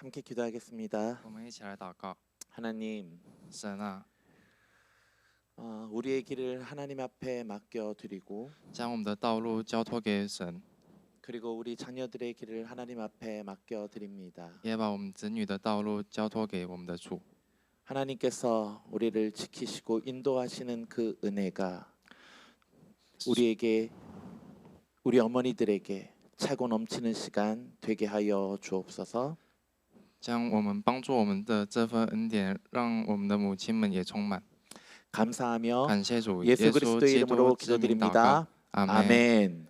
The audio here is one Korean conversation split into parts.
함께 기도하겠습니다. 我们一起来祷告。 하나님, 神啊， 우리의 길을 하나님 앞에 맡겨드리고 将我们的道路交托给神， 그리고 우리 자녀들의 길을 하나님 앞에 맡겨드립니다. 也把我们子女的道路交托给我们的主。 하나님께서 우리를 지키시고 인도하시는 그 은혜가 우리에게, 우리 어머니들에게 차고 넘치는 시간 되게 하여 주옵소서. 将我们帮助我们的这份恩典，让我们的母亲们也充满。 감사하며 感谢主， 예수 耶稣 그리스도의 基 이름으로 督之名祷告， 기도드립니다. 阿门。 아멘.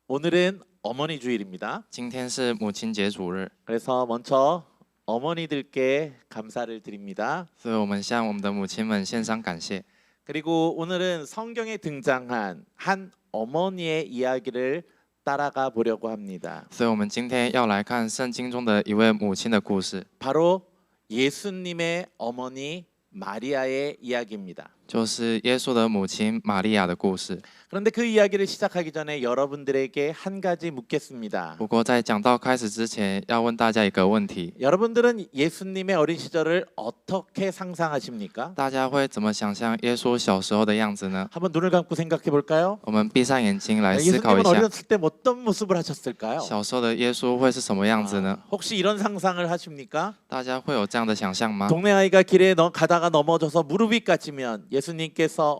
오늘은 어머니 주일입니다. 今天是母亲节主日， 그래서 먼저 어머니들께 감사를 드립니다. 所以我们向我们的母亲们献上感谢。 그리고 오늘은 성경에 등장한 한 어머니의 이야기를 따라가 보려고 합니다. 所以我们今天要来看圣经中的一位母亲的故事， 바로 예수님의 어머니 마리아의 이야기입니다. 就是耶稣的母亲玛利亚的故事。 그런데 그 이야기를 시작하기 전에 여러분들에게 한 가지 묻겠습니다. 不过在讲道开始之前，要问大家一个问题： 여러분들은 예수님의 어린 시절을 어떻게 상상하십니까? 大家会怎么想象耶稣小时候的样子呢？ 한번 눈을 감고 생각해 볼까요? 我们闭上眼睛来思考一 예수님은 下， 어렸을 때 어떤 모습을 하셨을까요? 小时候的耶稣会是什么样子呢？ 혹시 이런 상상을 하십니까? 大家会有这样的想象吗？ 동네 아이가 길에 가다가 넘어져서 무릎이 까지면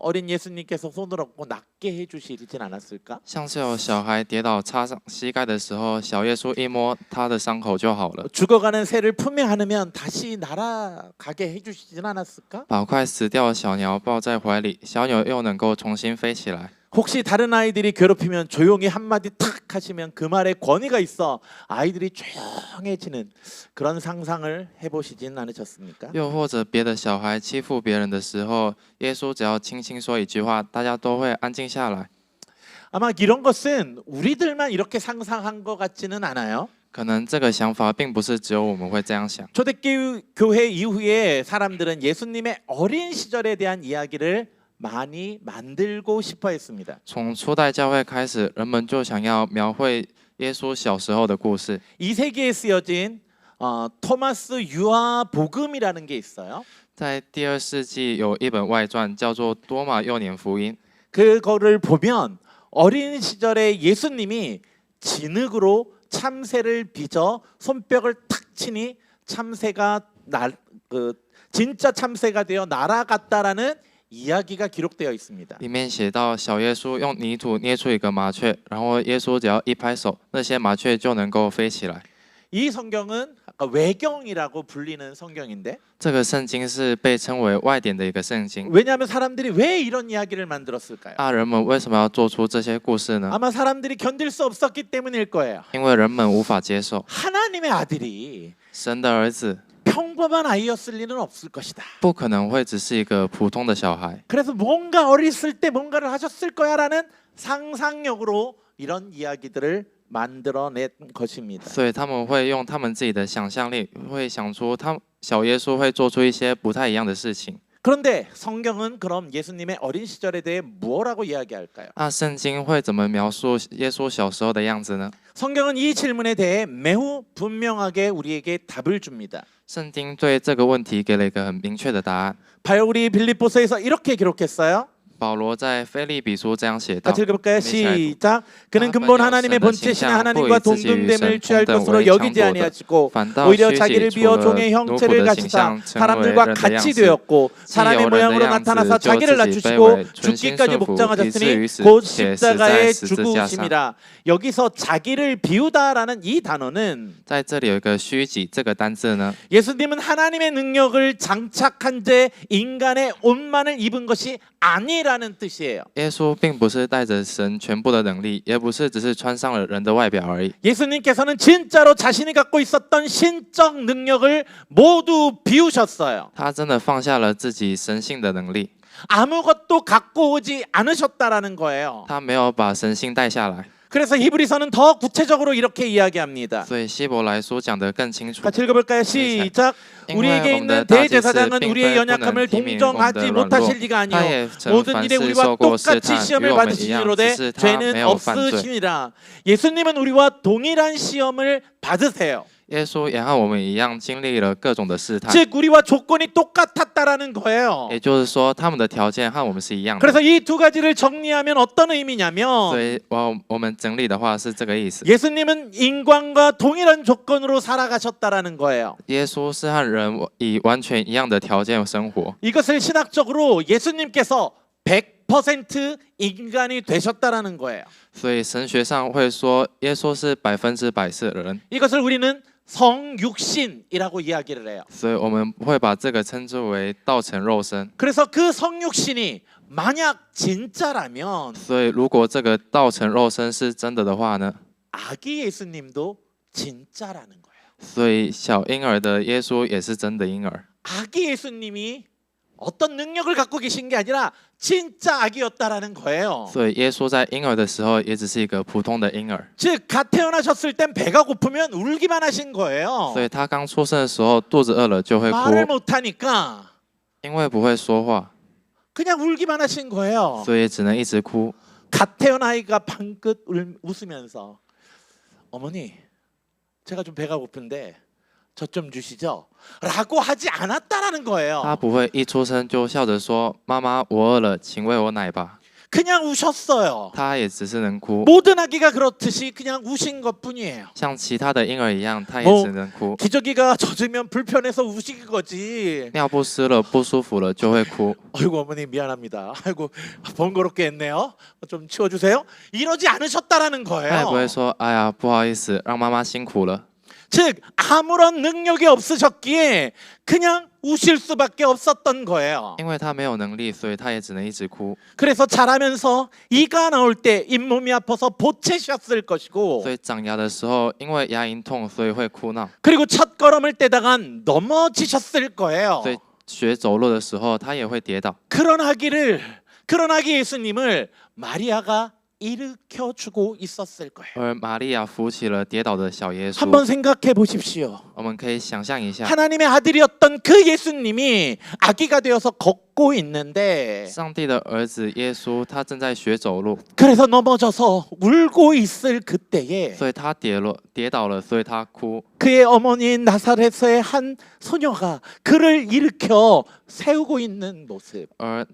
어린 예수님께서 손을 얹고 낫게 해주시진 않았을까? 像是有小孩跌倒擦上膝盖的时候，小耶稣一摸他的伤口就好了。 죽어가는 새를 품에 안으면 다시 날아가게 해주시진 않았을까? 把快死掉的小鸟抱在怀里，小鸟又能够重新飞起来。 혹시 다른 아이들이 괴롭히면 조용히 한마디 탁 하시면 그 말에 권위가 있어 아이들이 조용해지는 그런 상상을 해보시진 않으셨습니까? 又或者别的小孩欺负别人的时候，耶稣只要轻轻说一句话，大家都会安静下来。 아마 이런 것은 우리들만 이렇게 상상한 것 같지는 않아요. 可能这个想法并不是只有我们会这样想。 초대교회 이후에 사람들은 예수님의 어린 시절에 대한 이야기를 많이 만들고 싶어 했습니다. 从初代教会开始，人们就想要描绘耶稣小时候的故事。 이 세기에 쓰여진 토마스 유아 복음이라는 게 있어요. 在第2世纪有一本外传叫做《多马幼年福音》， 그거를 보면 어린 시절에 예수님이 진흙으로 참새를 빚어 손뼉을 탁 치니 참새가 진짜 참새가 되어 날아갔다라는 이야기가 기록되어 있습니다. 里面写到小耶稣用泥土捏出一个麻雀，然后耶稣只要一拍手，那些麻雀就能够飞起来。 이 성경은 아까 외경이라고 불리는 성경인데 这个圣经是被称为外典的一个圣经。 왜냐하면 사람들이 왜 이런 이야기를 만들었을까요? 那人们为什么要做出这些故事呢？ 아마 사람들이 견딜 수 없었기 때문일 거예요. 因为人们无法接受 하나님의 아들이 神的儿子 평범한 아이였을 리는 없을 것이다. 不可能会只是一个普通的小孩， 그래서 뭔가 어렸을 때 뭔가를 하셨을 거야라는 상상력으로 이런 이야기들을 만들어낸 것입니다. 所以他们会用他们自己的想象力，会想出小耶稣会做出一些不太一样的事情。 그런데 성경은 그럼 예수님의 어린 시절에 대해 무엇라고 이야기할까요? 那圣经会怎么描述耶稣小时候的样子呢？ 성경은 이 질문에 대해 매우 분명하게 우리에게 답을 줍니다. 圣经对这个问题给了一个很明确的答案。 바울이 빌립보서에서 이렇게 기록했어요. 保罗在腓立比书这样写道： 같이 읽어볼까요? 一起来读。 시작. 그는 근본 하나님의 본체신의 하나님과 동등됨을 취할 것으로 여기지 아니하시고 오히려 자기를 비워 종의 형체를 가지사 사람들과 같이 되었고 사람의 모양으로 나타나사 자기를 낮추시고 죽기까지 목장하셨으니 곧 십자가에 죽으심이라. 여기서 자기를 비우다라는 이 단어는 在这里有一个虚己这个单字呢， 예수님은 하나님의 능력을 장착한 채 인간의 옷만을 입은 것이 아니라는 뜻이에요. 耶稣并不是带着神全部的能力，也不是只是穿上了人的外表而已。 예수님께서는 진짜로 자신이 갖고 있었던 신적 능력을 모두 비우셨어요. 他真的放下了自己神性的能力， 아무것도 갖고 오지 않으셨다라는 거예요. 他没有把神性带下来。 그래서 히브리서는 더 구체적으로 이렇게 이야기합니다. 所以希伯来书讲得更清楚。 같이 읽어볼까요? 시작. 우리에게 있는 대제사장은 우리의 연약함을 동정하지 못하실 리가 아니요 모든 일에 우리와 똑같이 시험을 받으시니로되 죄는 없으시니라. 예수님은 우리와 동일한 시험을 받으세요. 耶稣也和我们一样经历了各种的试探， 즉 우리와 조건이 똑같았다라는 거예요. 也就是说他们的条件和我们是一样的。 그래서 이 두 가지를 정리하면 어떤 의미냐면 所以我们整理的话是这个意思。 예수님은 인간과 동일한 조건으로 살아가셨다라는 거예요. 耶稣是和人以完全一样的条件生活， 이것을 신학적으로 예수님께서 100% 인간이 되셨다라는 거예요. 所以神学上会说耶稣是100%是人， 이것을 우리는 성육신이라고 이야기를 해요. 所以我们会把这个称之为道成肉身。 그래서 그 성육신이 만약 진짜라면 所以如果这个道成肉身是真的的话呢， 아기 예수님도 진짜라는 거예요. 所以小婴儿的耶稣也是真的婴儿。 아기 예수님이 어떤 능력을 갖고 계신 게 아니라 진짜 아기였다라는 거예요. 所以耶稣在婴儿的时候也只是一个普通的婴儿， 즉 갓 태어나셨을 땐 배가 고프면 울기만 하신 거예요. 所以他刚出生的时候肚子饿了就会哭， 말을 못하니까 因为不会说话， 그냥 울기만 하신 거예요. 所以只能一直哭。 갓 태어난 아이가 방긋 웃으면서 어머니 제가 좀 배가 고픈데 저 좀 주시죠 라고 하지 않았다라는 他 거예요. 不会一出生就笑着说：“妈妈，我饿了，请喂我奶吧。 그냥 우셨어요. 他也只是能哭， 모든 아기가 그렇듯이 그냥 우신 것뿐이에요. 像其他的婴儿一样，他也只能哭。 기저귀가 젖으면 불편해서 우신 거지. 尿不湿了，不舒服了就会哭。 아이고 어머니 미안합니다. 아이고 번거롭게 했네요. 좀 치워주세요. 이러지 않으셨다라는 他也不 거예요. 会说：“哎呀，不好意思，让妈妈辛苦了。” 즉 아무런 능력이 없으셨기에 그냥 우실 수밖에 없었던 거예요. 因为他没有能力，所以他也只能一直哭。 그래서 자라면서 이가 나올 때 잇몸이 아파서 보채셨을 所 것이고 以长牙的时候，因为牙龈痛，所以会哭闹。 그리고 첫 걸음을 떼다가 넘어지셨을 거예요. 所以学走路的时候，他也会跌倒。 그런 아기 예수님을 마리아가 일으켜주고 있었을 거예요. 而玛利亚扶起了跌倒的小耶稣。 한번 생각해 보십시오. 我们可以想象一下， 하나님의 아들이었던 그 예수님이 아기가 되어서 걷고 있는데 上帝的儿子耶稣，他正在学走路， 그래서 넘어져서 울고 있을 그때에 所以他跌倒了，所以他哭。 그의 어머니인 나사렛의 한 소녀가 그를 일으켜 세우고 있는 모습, 而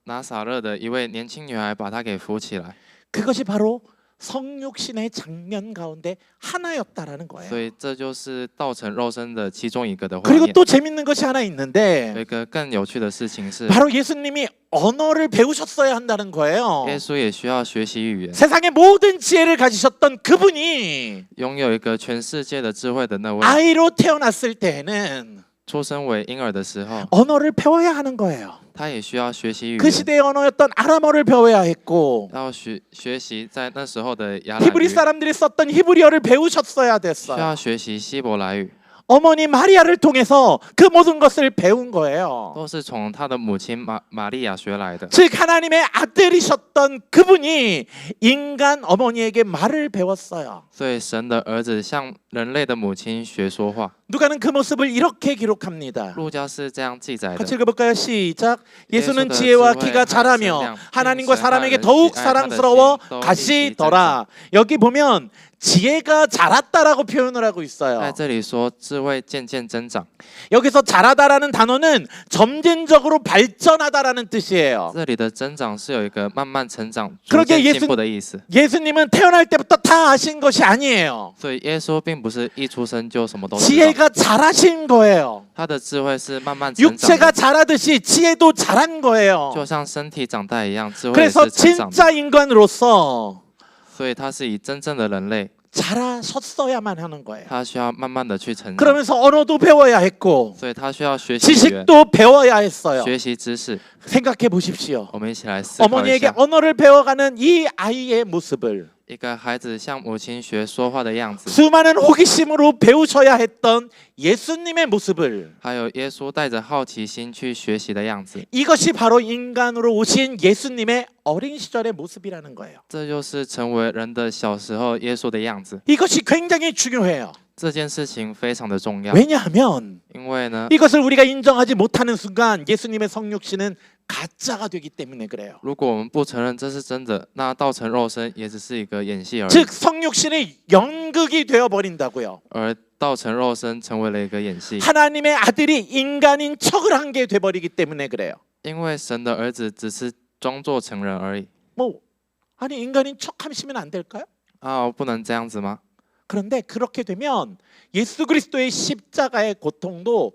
拿撒勒的一位年轻女孩把他给扶起来， 그것이 바로 성육신의 장면 가운데 하나였다라는 所 거예요. 以这就是道成肉身的其中一个的画 그리고 面。 또 재밌는 것이 하나 有 있는데 一个更有趣的事情是， 바로 예수님이 언어를 배우셨어야 한다는 거예요. 耶稣也需要学习语言， 세상의 모든 지혜를 가지셨던 그분이 拥有一个全世界的智慧的那位， 아이로 태어났을 때에는 出生为婴儿的时候， 언어를 배워야 하는 거예요. 他也需要学习语 그 言， 시대의 언어였던 아람어를 배워야 했고 要学习在那时候的亚兰 히브리 语， 사람들이 썼던 히브리어를 배우셨어야 需 됐어요. 要学习希伯来语， 어머니 마리아를 통해서 그 모든 것을 배운 거예요. 都是从他的母亲玛利亚学来的。 즉 하나님의 아들이셨던 그분이 인간 어머니에게 말을 배웠어요. 所以神的儿子向人类的母亲学说话。 누가는 그 모습을 이렇게 기록합니다. 路加是这样记载 같이 的。 읽어볼까요? 시작. 예수는 예수의 지혜와 지혜와 키가 자라며 찬양, 하나님과 빙수의 사람에게 하나를 더욱 지혜의 사랑스러워 하나를 가시더라. 여기 보면 지혜가 자랐다라고 표현을 하고 在 있어요. 这里说智慧渐渐增长， 여기서 자라다라는 단어는 점진적으로 발전하다라는 뜻이에요. 这里的增长是有一个慢慢成长、逐 그러게 渐进步的意思。 예수님은 태어날 때부터 다 아신 것이 아니에요. 所以耶稣并不是一出生就什么都知道， 지혜가 자라신 거예요. 他的智慧是慢慢成长 육체가 的， 자라듯이 지혜도 자란 거예요. 就像身体长大一样，智慧也 그래서 是成长的。 진짜 인간으로서 所以他是以真正的人类， 자라셨어야만 하는 거예요. 他需要慢慢的去成长， 그러면서 언어도 배워야 했고 所以他需要学习语言、 지식도 배워야 했어요. 学习知识。 생각해 보십시오. 我们一起来思考一 어머니에게 下， 언어를 배워가는 이 아이의 모습을 一个孩子向母亲学说话的样子， 수많은 호기심으로 배우셔야 했던 예수님의 모습을 还有耶稣带着好奇心去学习的样子， 이것이 바로 인간으로 오신 예수님의 어린 시절의 모습이라는 거예요. 这就是成为人的小时候耶稣的样子。 이것이 굉장히 중요해요. 这件事情非常的重要， 왜냐하면 因为呢， 이것을 우리가 인정하지 못하는 순간 예수님의 성육신은 가짜가 되기 때문에 그래요. 如果我们不承认这是真的，那道成肉身也只是一个演戏而已， 즉 성육신이 연극이 되어 버린다고요. 而道成肉身成为了一个演戏， 하나님의 아들이 인간인 척을 한 게 돼버리기 때문에 그래요. 因为神的儿子只是装作成人而已。 뭐 아니 인간인 척하시면 안 될까요? 啊，不能这样子吗？ 그런데 그렇게 되면 예수 그리스도의 십자가의 고통도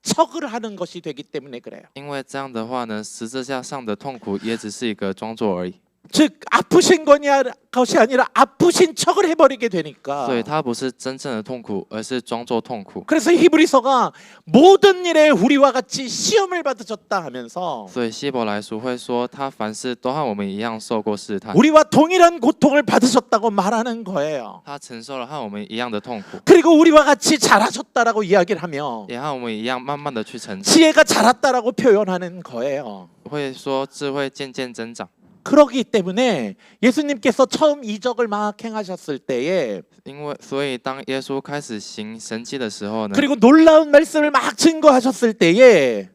척을 하는 것이 되기 때문에 그래요. 因为这样的话呢，十字架上的痛苦也只是一个装作而已， 즉 아프신 것이 아니라 아프신 척을 해버리게 되니까. 所以它不是真正的痛苦，而是装作痛苦。 그래서 히브리서가 모든 일에 우리와 같이 시험을 받으셨다 하면서 所以希伯来书会说，他凡事都和我们一样受过试探， 우리와 동일한 고통을 받으셨다고 말하는 거예요. 他承受了和我们一样的痛苦， 그리고 우리와 같이 자라셨다라고 이야기를 하며 也和我们一样慢慢的去成长， 지혜가 자랐다라고 표현하는 거예요. 会说智慧渐渐增长。 그러기 때문에 예수님께서 처음 이적을 막 행하셨을 때에 因为所以当耶稣开始行神迹的时候呢， 그리고 놀라운 말씀을 막 증거하셨을 때에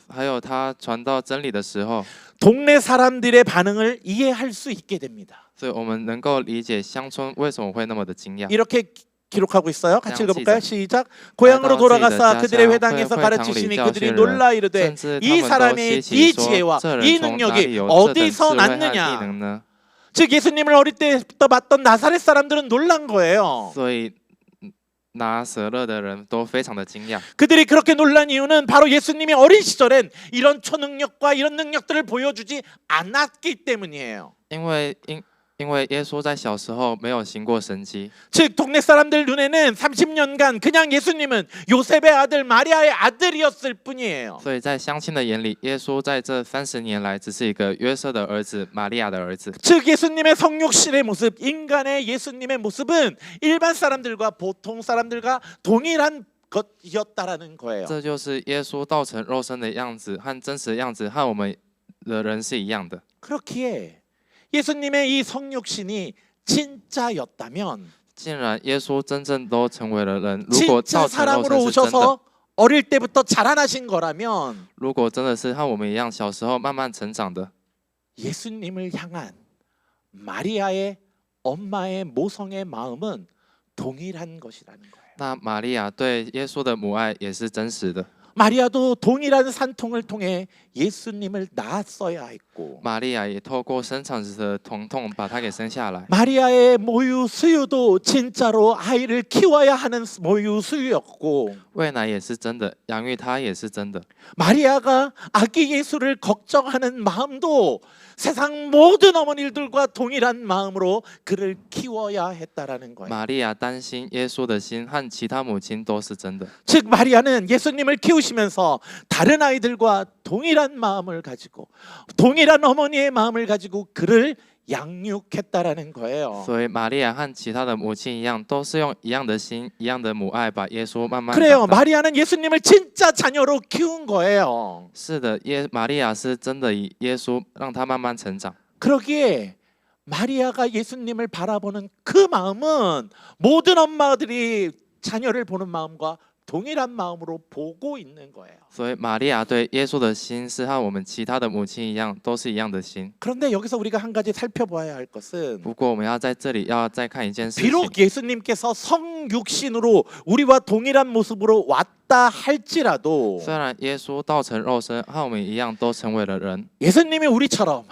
还有他传道真理的时候， 동네 사람들의 반응을 이해할 수 있게 됩니다. 所以我们能够理解乡村为什么会那么的惊讶。 이렇게 기록하고 있어요. 같이 그냥 읽어볼까요? 시작. 시작. 고향으로 나도 돌아가서 지다 그들의 자자, 회당에서 회당 가르치시니 장리 그들이 자신을 놀라 이르되甚至 이 他们都 사람의 稀 이 奇说 지혜와 这 이 人从哪里 능력이 有这等智 어디서 慧和异 났느냐. 能呢？ 즉 예수님을 어릴 때부터 봤던 나사렛 사람들은 놀란 거예요. 所以拿撒勒的人都非常的惊讶。 그들이 그렇게 놀란 이유는 바로 예수님이 어린 시절엔 이런 초능력과 이런 능력들을 보여주지 않았기 때문이에요. 因为耶稣在小时候没有行过神迹， 즉 동네 사람들 눈에는 30년간 그냥 예수님은 요셉의 아들 마리아의 아들이었을 뿐이에요. 所以在乡亲的眼里，耶稣在这30年来只是一个约瑟的儿子，玛利亚的儿子。 즉 예수님의 성육신의 모습, 인간의 예수님의 모습은 일반 사람들과 보통 사람들과 동일한 것이었다라는 거예요. 这就是耶稣道成肉身的样子和真实的样子和我们的人是一样的。 그렇기에 예수님의 이 성육신이 진짜였다면 既然耶稣真正都成为了人，如果 진짜 道成肉 사람으로 身是真的， 오셔서 어릴 때부터 자라나신 거라면 如果真的是和我们一样小时候慢慢成长的， 예수님을 향한 마리아의 엄마의 모성의 마음은 동일한 것이라는 거예요. 那玛利亚对耶稣的母爱也是真实的。 마리아도 동일한 산통을 통해 예수님을 낳았어야 했고 玛利亚也透过生产时的疼痛把他给生下来。 마리아의 모유 수유도 진짜로 아이를 키워야 하는 모유 수유였고 喂奶也是真的，养育他也是真的。 마리아가 아기 예수를 걱정하는 마음도 세상 모든 어머니들과 동일한 마음으로 그를 키워야 했다라는 거예요. 玛利亚担心耶稣的心和其他母亲都是真的。 즉 마리아는 예수님을 키우시면서 다른 아이들과 동일한 마음을 가지고 동일한 어머니의 마음을 가지고 그를 양육했다라는 거예요. 所以玛利亚和其他的母亲一样，都是用一样的心、一样的母爱，把耶稣慢慢 그래요. 长大。 마리아는 예수님을 진짜 자녀로 키운 거예요. 是的，玛利亚是真的以耶稣让他慢慢成长。 그러기에 마리아가 예수님을 바라보는 그 마음은 모든 엄마들이 자녀를 보는 마음과 동일한 마음으로 보고 있는 거예요. 所以玛利亚对耶稣的心是和我们其他的母亲一样，都是一样的心。 그런데 여기서 우리가 한 가지 살펴봐야 할 것은 不过我们要在这里要再看一件事情。 비록 예수님께서 성육신으로 우리와 동일한 모습으로 왔다 할지라도 虽然耶稣道成肉身，和我们一样都成为了人， 예수님이 우리처럼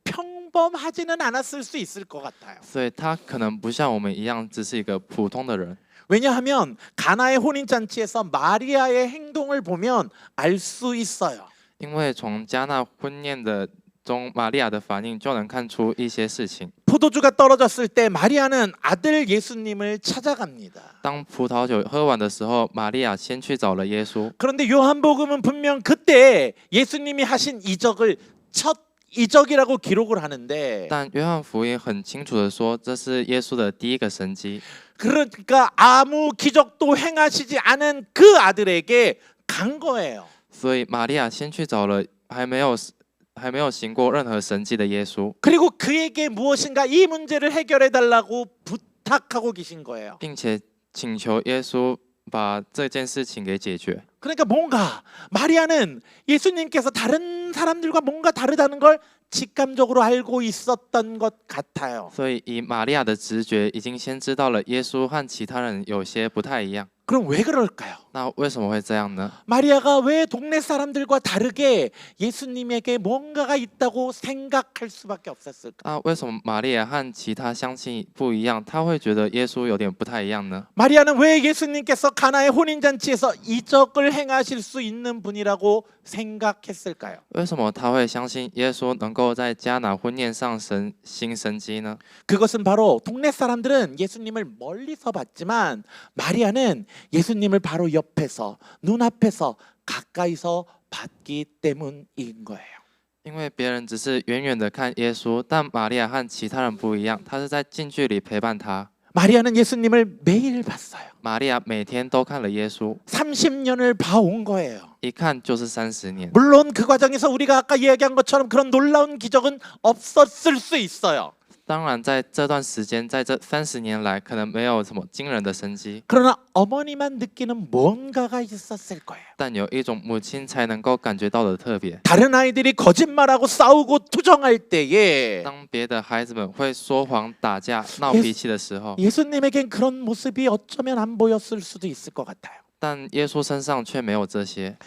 평범하지는 않았을 수 있을 것 같아요. 所以他可能不像我们一样，只是一个普通的人。 왜냐하면 가나의 혼인잔치에서 마리아의 행동을 보면 알 수 있어요. 因为从加纳婚宴的中，玛利亚的反应就能看出一些事情。 포도주가 떨어졌을 때 마리아는 아들 예수님을 찾아갑니다. 当葡萄酒喝完的时候，玛利亚先去找了耶稣。 그런데 요한복음은 분명 그때 예수님이 하신 이적을 첫 이적이라고 기록을 하는데 但约翰福音很清楚的说，这是耶稣的第一个神迹。 그러니까 아무 기적도 행하시지 않은 그 아들에게 간 거예요. 所以玛利亚先去找了还没有行过任何神迹的耶稣， 그리고 그에게 무엇인가 이 문제를 해결해 달라고 부탁하고 계신 거예요. 并且请求耶稣把这件事情给解决。 그러니까 뭔가 마리아는 예수님께서 다른 사람들과 뭔가 다르다는 걸 직감적으로 알고 있었던 것 같아요. 所以以玛利亚的直觉，已经先知道了耶稣和其他人有些不太一样。 그럼 왜 그럴까요? 那为什么会这样呢？ 마리아가 왜 동네 사람들과 다르게 예수님에게 뭔가가 있다고 생각할 수밖에 없었을까? 那为什么玛利亚和其他乡亲不一样？他会觉得耶稣有点不太一样呢？ 마리아는 왜 예수님께서 가나의 혼인잔치에서 이적을 행하실 수 있는 분이라고 생각했을까요? 为什么他会相信耶稣能够在迦拿婚宴上行神迹呢？ 그것은 바로 동네 사람들은 예수님을 멀리서 봤지만 마리아는 예수님을 바로 옆에서 눈앞에서 가까이서 봤기 때문인 거예요. 因为别人只是远远的看耶稣，但玛利亚和其他人不一样，她是在近距离陪伴他。 마리아는 예수님을 매일 봤어요. 玛利亚每天都看了耶稣， 30년을 봐온 거예요. 一看就是30年。 물론 그 과정에서 우리가 아까 이야기한 것처럼 그런 놀라운 기적은 없었을 수 있어요. 当然，在这段时间，在这30年来，可能没有什么惊人的神迹， 그러나 어머니만 느끼는 뭔가가 있었을 거예요. 但有一种母亲才能够感觉到的特别。 다른 아이들이 거짓말하고 싸우고 투정할 때에 当别的孩子们会说谎、打架、闹脾气的时候， 예수님에겐 그런 모습이 어쩌면 안 보였을 수도 있을 것 같아요. 但耶稣身上却没有这些。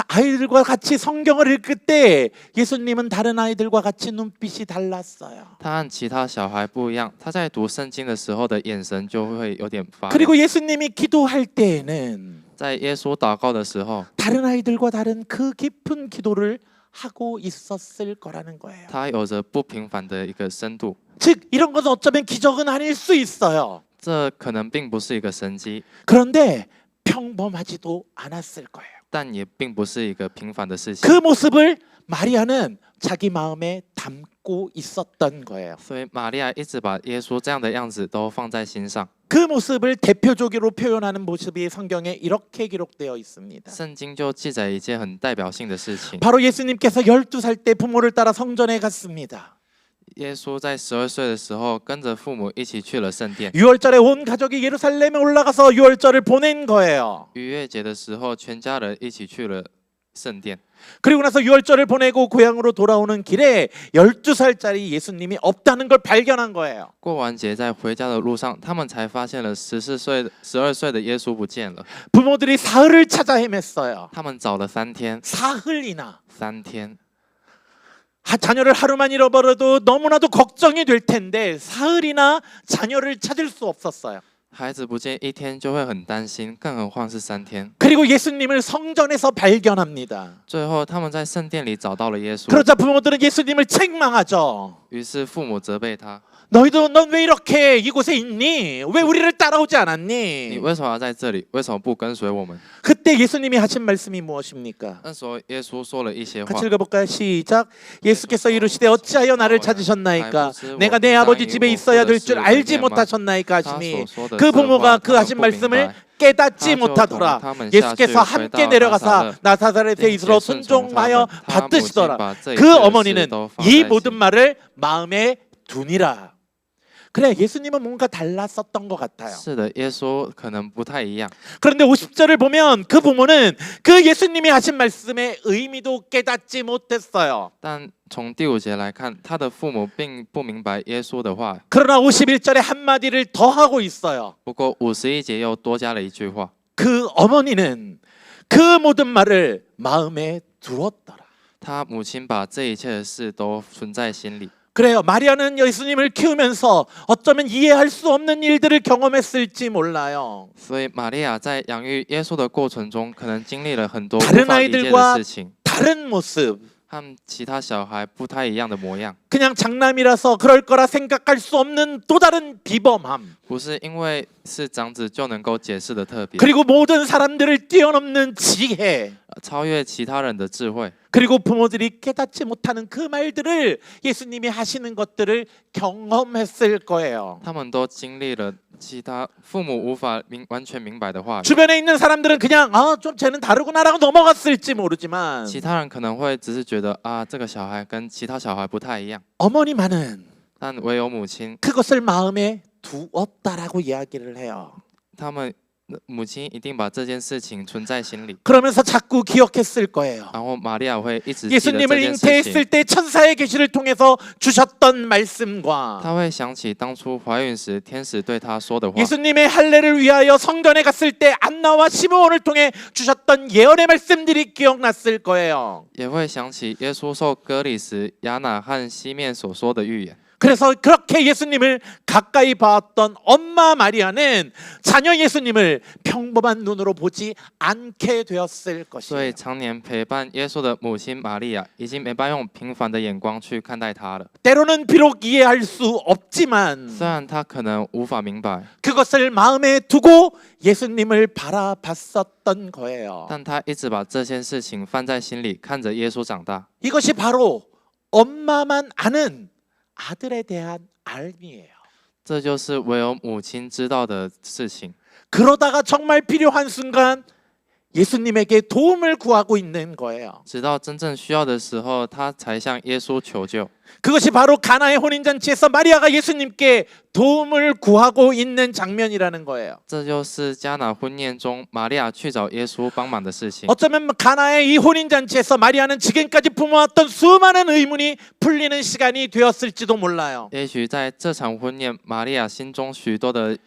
아이들과 같이 성경을 읽을 때 예수님은 다른 아이들과 같이 눈빛이 달랐어요. 他和其他小孩不一样，他在读圣经的时候的眼神就会有点发亮。 그리고 예수님이 기도할 때에는 在耶稣祷告的时候， 다른 아이들과 다른 그 깊은 기도를 하고 있었을 거라는 거예요. 他有着不平凡的一个深度。 즉 이런 것은 어쩌면 기적은 아닐 수 있어요. 这可能并不是一个神迹， 그런데 평범하지도 않았을 거예요. 但也并不是一个平凡的事情。 그 모습을 마리아는 자기 마음에 담고 있었던 거예요. 所以玛利亚一直把耶稣这样的样子都放在心上。 그 모습을 대표적으로 표현하는 모습이 성경에 이렇게 기록되어 있습니다. 圣经就记载一件很代表性的事情。 바로 예수님께서 12살 때 부모를 따라 성전에 갔습니다. 耶稣在12岁的时候，跟着父母一起去了圣殿。 유월절에 온 가족이 예루살렘에 올라가서 유월절을 보낸 거예요. 逾越节的时候，全家人一起去了圣殿。 그리고 나서 유월절을 보내고 고향으로 돌아오는 길에 12살짜리 예수님이 없다는 걸 발견한 거예요. 过完节在回家的路上，他们才发现了12岁的耶稣不见了。 부모들이 사흘을 찾아 헤맸어요. 他们找了3天， 사흘이나. 3天。 자녀를 하루만 잃어버려도 너무나도 걱정이 될 텐데 사흘이나 자녀를 찾을 수 없었어요. 孩子不见1天就会很担心，更何况是3天。 그리고 예수님을 성전에서 발견합니다. 最后，他们在圣殿里找到了耶稣。 그러자 부모들은 예수님을 책망하죠. 于是父母责备他 너희도 넌 왜 이렇게 이곳에 있니? 왜 우리를 따라오지 ：“ 你 않았니? 为什么要在这里？为什么不跟随我们 그때 예수님이 하신 말씀이 무엇입니까? ？”那时候，耶稣说了一些话 같이 。 읽어볼까요? 시작. 예수께서 이르시되 어찌하여 나를 찾으셨나이까? 내가 내 아버지 집에 있어야 될 줄 알지 못하셨나이까 하시니 그 부모가 그 하신 말씀을 깨닫지 못하더라. 예수께서 함께 내려가사 나사렛에 이스로 순종하여 받드시더라. 그 어머니는 이 모든 말을 마음에 두니라. 그래, 예수님은 뭔가 달랐었던 것 같아요. 是的，耶稣可能不太一样。 그런데 50절을 보면 그 부모는 그 예수님이 하신 말씀의 의미도 깨닫지 못했어요. 但从第5节来看，他的父母并不明白耶稣的话。 그러나 51절에 한마디를 더 하고 있어요. 不过51节又多加了一句话： 그 어머니는 그 모든 말을 마음에 두었더라. 他母亲把这一切的事都存在心里。 그래요. 마리아는 예수님을 키우면서 어쩌면 이해할 수 없는 일들을 경험했을지 몰라요. 所以玛利亚在养育耶稣的过程中，可能经历了很多无 다른 法理解的 아이들과 事情， 다른 모습. 和其他小孩不太一样的模样。 그냥 장남이라서 그럴 거라 생각할 수 없는 또 다른 비범함. 不是因为是长子就能够解释的特别， 그리고 모든 사람들을 뛰어넘는 지혜. 超越其他人的智慧。 그리고 부모들이 깨닫지 못하는 그 말들을 예수님이 하시는 것들을 경험했을 거예요. 他们都经历了其他父母无法完全明白的话语。 주변에 있는 사람들은 그냥 좀 쟤는 다르구나라고 넘어갔을지 모르지만 其他人可能会只是觉得啊，这个小孩跟其他小孩不太一样， 어머니만은 但唯有母亲， 그것을 마음에 두었다라고 이야기를 해요. 他们母亲一定把这件事情存在心里， 그러면서 자꾸 기억했을 거예요. 然后玛利亚会一直记得这 예수님을 件事 잉태했을 情。 때 천사의 계시를 통해서 주셨던 말씀과 他会想起当初怀孕时天使对他说的话， 예수님의 할례를 위하여 성전에 갔을 때 안나와 시므온을 통해 주셨던 예언의 말씀들이 기억났을 거예요. 也会想起耶稣受割礼时亚乃和西面所说的预言。 그래서 그렇게 예수님을 가까이 봤던 엄마 마리아는 자녀 예수님을 평범한 눈으로 보지 않게 되었을 所以 것이에요. 常年陪伴耶稣的母亲玛利亚，已经没办法用平凡的眼光去看待他了。 때로는 비록 이해할 수 없지만 虽然他可能无法明白， 그것을 마음에 두고 예수님을 바라봤었던 거예요. 但他一直把这件事情放在心里，看着耶稣长大。 이것이 바로 엄마만 아는 아들에 대한 알미예요. 这就是唯有母亲知道的事情。 그러다가 정말 필요한 순간 예수님에게 도움을 구하고 있는 거예요. 直到真正需要的时候，他才向耶稣求救。 그것이 바로 가나의 혼인잔치에서 마리아가 예수님께 도움을 구하고 있는 장면이라는 거예요. 这就是迦拿婚宴中玛利亚去找耶稣帮忙的事情。 어쩌면 가나의 이 혼인잔치에서 마리아는 지금까지 품어왔던 수많은 의문이 풀리는 시간이 되었을지도 몰라요. 也许在这场婚宴，玛利亚心中许多的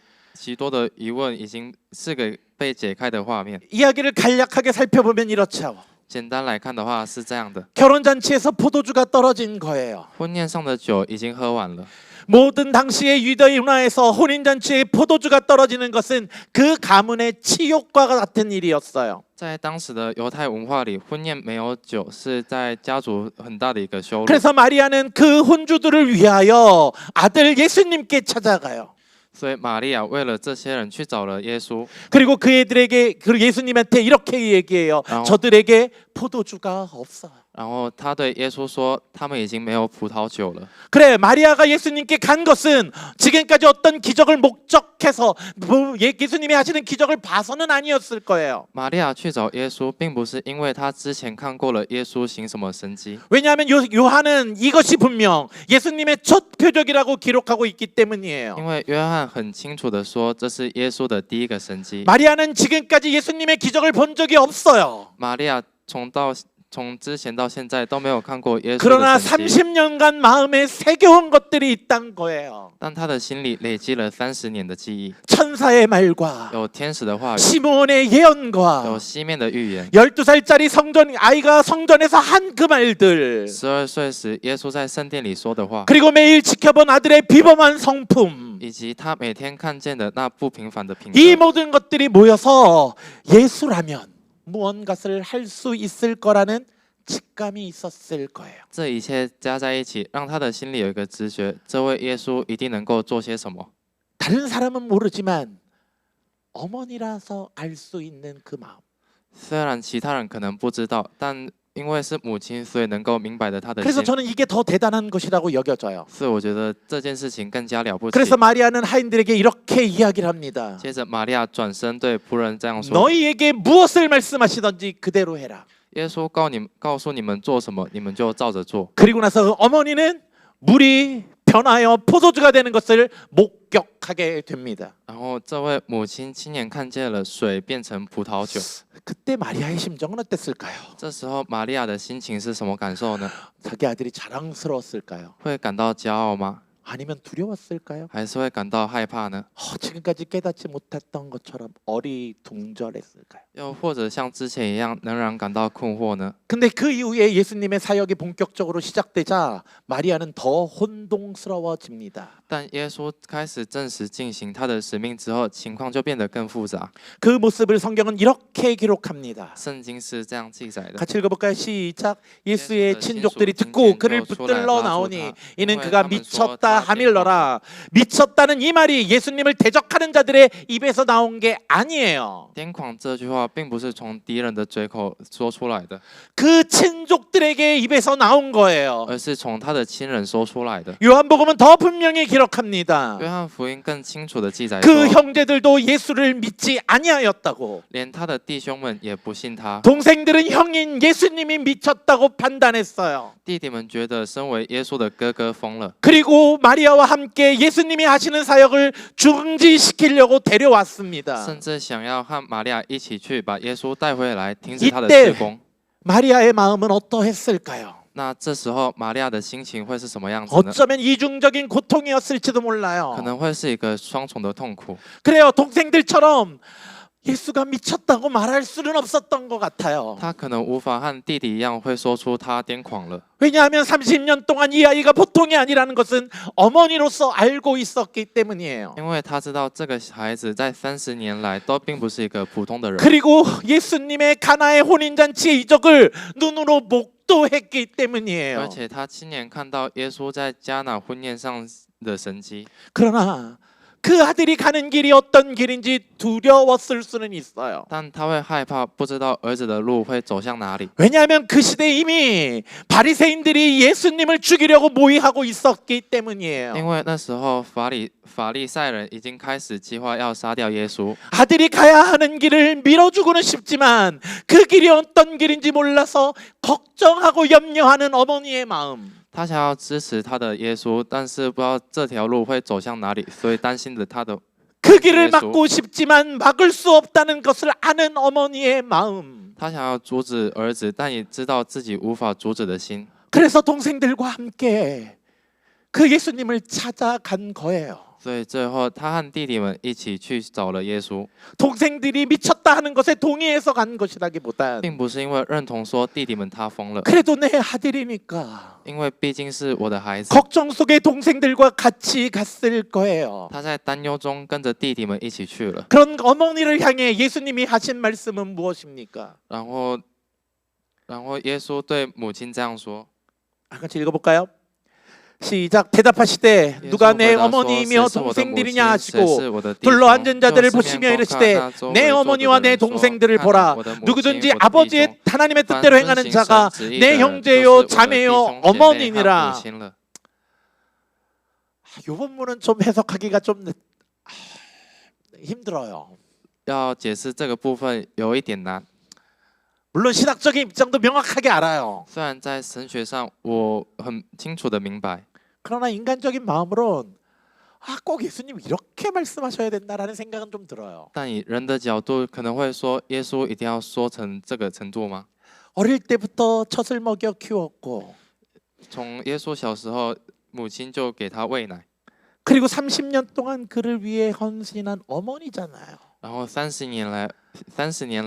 疑问已经是个被解开的画面。 이야기를 간략하게 살펴보면 이렇죠. 简单来看的话是这样的： 결혼잔치에서 포도주가 떨어진 거예요. 婚宴上的酒已经喝完了， 모든 당시의 유대 문화에서 혼인잔치에 포도주가 떨어지는 것은 그 가문의 치욕과 같은 일이었어요. 在当时的犹太文化里，婚宴没有酒是在家族很大的一个羞辱。 그래서 마리아는 그 혼주들을 위하여 아들 예수님께 찾아가요. 所以玛利亚为了这些人去找了耶稣， 그리고 그 애들에게 그 예수님한테 이렇게 얘기해요. 저들에게 포도주가 없어요. 然后他对耶稣说：“他们已经没有葡萄酒了。” 그래, 마리아가 예수님께 간 것은 지금까지 어떤 기적을 목적해서 예수님이 하시는 기적을 봐서는 아니었을 거예요. 玛利亚去找耶稣，并不是因为他之前看过了耶稣行什么神迹， 왜냐하면 요한은 이것이 분명 예수님의 첫 표적이라고 기록하고 있기 때문이에요. 因为约翰很清楚的说这是耶稣的第一个神迹。 마리아는 지금까지 예수님의 기적을 본 적이 없어요. 玛利亚从之前到现在都没有看过耶稣 그러나 的神迹， 30년간 마음에 새겨온 것들이 있단 거예요. 但他的心里累积了30年的记忆， 천사의 말과 有天使的话语， 시므온의 有 예언과 西面的预言。 12살짜리 아이가 성전에서 한 그 말들 12岁时，耶稣在圣殿里说的话， 그리고 매일 지켜본 아들의 비범한 성품 以及他每天看见的那不平凡的品 이 格， 모든 것들이 모여서 예수라면 무언가를 할 수 있을 거라는 직감이 있었을 거예요. 这一切加在一起，让他的心里有一个直觉：这位耶稣一定能够做些什么。 다른 사람은 모르지만 어머니라서 알 수 있는 그 마음. 虽然其他人可能不知道，但因为是母亲，所以能够明白的他的 그래서 心。 저는 이게 더 대단한 것이라고 여겨져요. 所以我觉得这件事情更加了不起。 그래서 마리아는 하인들에게 이렇게 이야기를 합니다. 接着，玛利亚转身对仆人这样说： 너희에게 무엇을 말씀하시든지 그대로 해라. 耶稣告诉你们做什么，你们就照着做。 그리고 나서 어머니는 물이 변하여 포도주가 되는 것을 목격하게 됩니다. 然后这位母亲亲眼看见了水变成葡萄酒。 그때 마리아의 심정은 어땠을까요? 这时候，玛利亚的心情是什么感受呢？ 자기 아들이 자랑스러웠을까요? 会感到骄傲吗？ 아니면 두려웠을까요? 还是会感到害怕呢？ 지금까지 깨닫지 못했던 것처럼 어리둥절했을까요? 又或者像之前一样，仍然感到困惑呢？ 근데 그 이후에 예수님의 사역이 본격적으로 시작되자 마리아는 더 혼동스러워집니다. 但耶稣开始正式进行他的使命之后，情况就变得更复杂。 그 모습을 성경은 이렇게 기록합니다. 圣经是这样记载的。 같이 읽어볼까요? 시작. 예수의 친족들이 듣고 그를 붙들러 나오니 이는 그가 미쳤다 미쳤다 하밀러라. 미쳤다는 이 말이 예수님을 대적하는 자들의 입에서 나온 게 아니에요. 癫狂这句话并不是从敌人的嘴口说出来的， 그 친족들에게 입에서 나온 거예요. 而是从他的亲人说出来的。 요한복음은 더 분명히 기록합니다. 约翰福音更清楚的记载 그 说， 형제들도 예수를 믿지 아니하였다고. 连他的弟兄们也不信他。 동생들은 형인 예수님이 미쳤다고 판단했어요. 弟弟们觉得身为耶稣的哥哥疯了， 그리고 마리아와 함께 예수님이 하시는 사역을 중지시키려고 데려왔습니다. 甚至想要和玛利亚一起去把耶稣带回来，停止他的 이때 事工。 마리아의 마음은 어떠했을까요? 那这时候玛利亚的心情会是什么样子呢？ 어쩌면 이중적인 고통이었을지도 可 몰라요. 能会是一个双重的痛苦。 그래요. 동생들처럼 예수가 미쳤다고 말할 수는 없었던 것 같아요. 他可能无法和弟弟一样会说出他癫狂了， 왜냐하면 30년 동안 이 아이가 보통이 아니라는 것은 어머니로서 알고 있었기 때문이에요. 因为他知道这个孩子在30年来都并不是一个普通的人， 그리고 예수님의 가나의 혼인잔치의 이적을 눈으로 목도했기 而 때문이에요. 且他亲眼看到耶稣在迦拿婚宴上的神迹。 그러나 그 아들이 가는 길이 어떤 길인지 두려웠을 수는 있어요. 但他会害怕，不知道儿子的路会走向哪里， 왜냐하면 그 시대에 이미 바리새인들이 예수님을 죽이려고 모의하고 있었기 因 때문이에요. 为那时候法利赛人已经开始计划要杀掉耶稣。 아들이 가야 하는 길을 밀어주고는 싶지만 그 길이 어떤 길인지 몰라서 걱정하고 염려하는 어머니의 마음. 他想要支持他的耶稣，但是不知道这条路会走向哪里，所以担心着他的。 그 길을 막고 싶지만 막을 수 없다는 것을 아는 어머니의 마음. 他想要阻止儿子，但也知道自己无法阻止的心， 그래서 동생들과 함께 그 예수님을 찾아간 거예요. 所以最后他和弟弟们一起去找了耶稣， 동생들이 미쳤다 하는 것에 동의해서 간 것이라기보단 并不是因为认同说弟弟们他疯了， 그래도 내 아들이니까 因为毕竟是我的孩子， 걱정 속에 동생들과 같이 갔을 거예요. 他在担忧中跟着弟弟们一起去了。 그런 어머니를 향해 예수님이 하신 말씀은 무엇입니까? 然后耶稣对母亲这样说： 같이 읽어볼까요? 시작. 대답하시되 耶稣 누가 回 내 答说 어머니이며 谁是我的母亲， 동생들이냐 谁 하시고 是我的弟 둘러 兄， 앉은 자들을 就四 보시며 面观 이르시되 看他周围 내 坐着 어머니와 的 내 人说 동생들을 看 보라. 我的母亲， 누구든지 我的弟 아버지의 兄， 하나님의 凡 뜻대로 遵 행하는 行 자가 神旨意 내 的人，就是 형제요 我的弟 자매요 兄姐妹和 어머니니라. 母亲了。 이 본문은 좀 해석하기가 좀 힘들어요. 要解释这个部分有一点难， 물론 신학적인 입장도 명확하게 알아요. 虽然在神学上我很清楚的明白， 그러나 인간적인 마음으론 꼭 예수님 이렇게 말씀하셔야 된다라는 생각은 좀 들어요. 但以人的角度可能会说，耶稣一定要说成这个程度吗？ 어릴 때부터 젖을 먹여 키웠고 从耶稣小时候，母亲就给他喂奶， 그리고 30년 동안 그를 위해 헌신한 어머니잖아요. 然后30年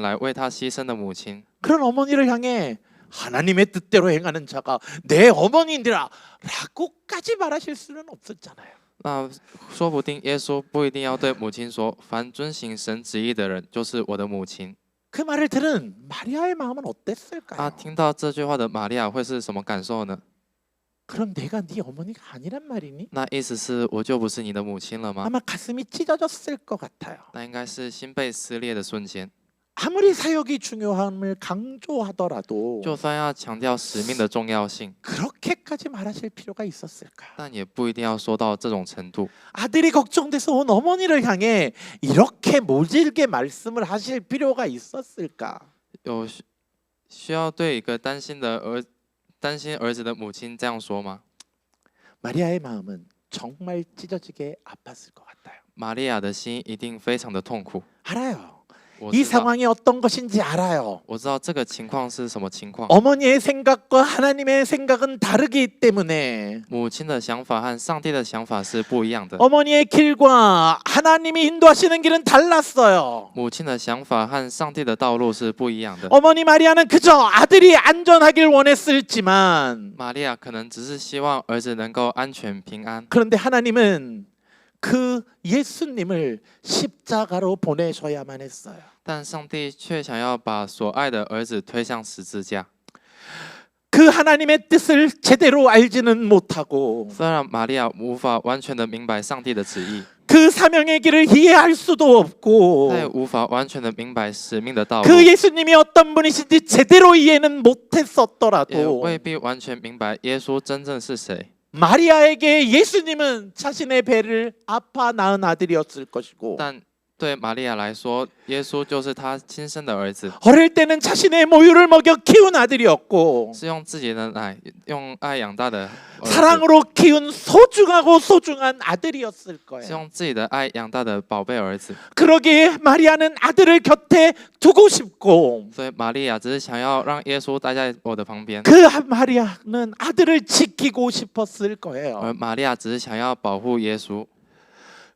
来为他牺牲的母亲， 그런 어머니를 향해 하나님의 뜻대로 행하는 자가 내 어머니니라 라고까지 말하실 수는 없었잖아요. 那说不定耶稣不一定要对母亲说，凡遵行神旨意的人就是我的母亲。 그 말을 들은 마리아의 마음은 어땠을까요? 听到这句话的玛利亚会是什么感受呢？ 그럼 내가 네 어머니가 아니란 말이니? 那意思是我就不是你的母亲了吗？ 아마 가슴이 찢어졌을 것 같아요. 那应该是心被撕裂的瞬间。 아무리 사역이 중요함을 강조하더라도 就算要强调使命的重要性， 그렇게까지 말하실 필요가 있었을까? 但也不一定要说到这种程度。 아들이 걱정돼서 온 어머니를 향해 이렇게 모질게 말씀을 하실 필요가 있었을까? 有需要对一个担心儿子的母亲这样说吗？ 마리아의 마음은 정말 찢어지게 아팠을 것 같아요. 玛利亚的心一定非常的痛苦。 알아요. 我 이 知道， 상황이 어떤 것인지 알아요. 我知道这个情况是什么情况。 어머니의 생각과 하나님의 생각은 다르기 때문에 母亲的想法和上帝的想法是不一样的。 어머니의 길과 하나님이 인도하시는 길은 달랐어요. 母亲的想法和上帝的道路是不一样的。 어머니 마리아는 그저 아들이 안전하길 원했을지만 玛利亚可能只是希望儿子能够安全平安， 그런데 하나님은 그 예수님을 십자가로 보내셔야만 했어요. 但上帝却想要把所爱的儿子推向十字架。그 하나님의 뜻을 제대로 알지는 못하고 虽然玛利亚无法完全的明白上帝的旨意， 그 사명의 길을 이해할 수도 없고 她也无法完全的明白使命的道路， 그 예수님이 어떤 분이신지 제대로 이해는 也 못했었더라도 未必完全明白耶稣真正是谁。 마리아에게 예수님은 자신의 배를 아파 낳은 아들이었을 것이고 但对玛利亚来说，耶稣就是她亲生的儿子， 어릴 때는 자신의 모유를 먹여 키운 아들이었고 是用自己的奶、用爱养大的儿子， 사랑으로 키운 소중한 아들이었을 是 거예요. 用自己的爱养大的宝贝儿子。 그러기에 마리아는 아들을 곁에 두고 싶고 所以玛利亚只是想要让耶稣待在我的旁边， 그 마리아는 아들을 지키고 싶었을 而 거예요. 玛利亚只是想要保护耶稣，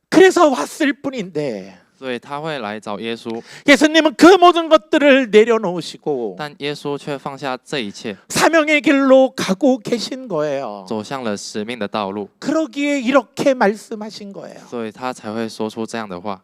그래서 왔을 뿐인데 所以他会来找耶稣。 예수님은 그 모든 것들을 내려놓으시고 但耶稣却放下这一切， 사명의 길로 가고 계신 거예요. 走向了使命的道路， 그러기에 이렇게 말씀하신 거예요. 所以他才会说出这样的话。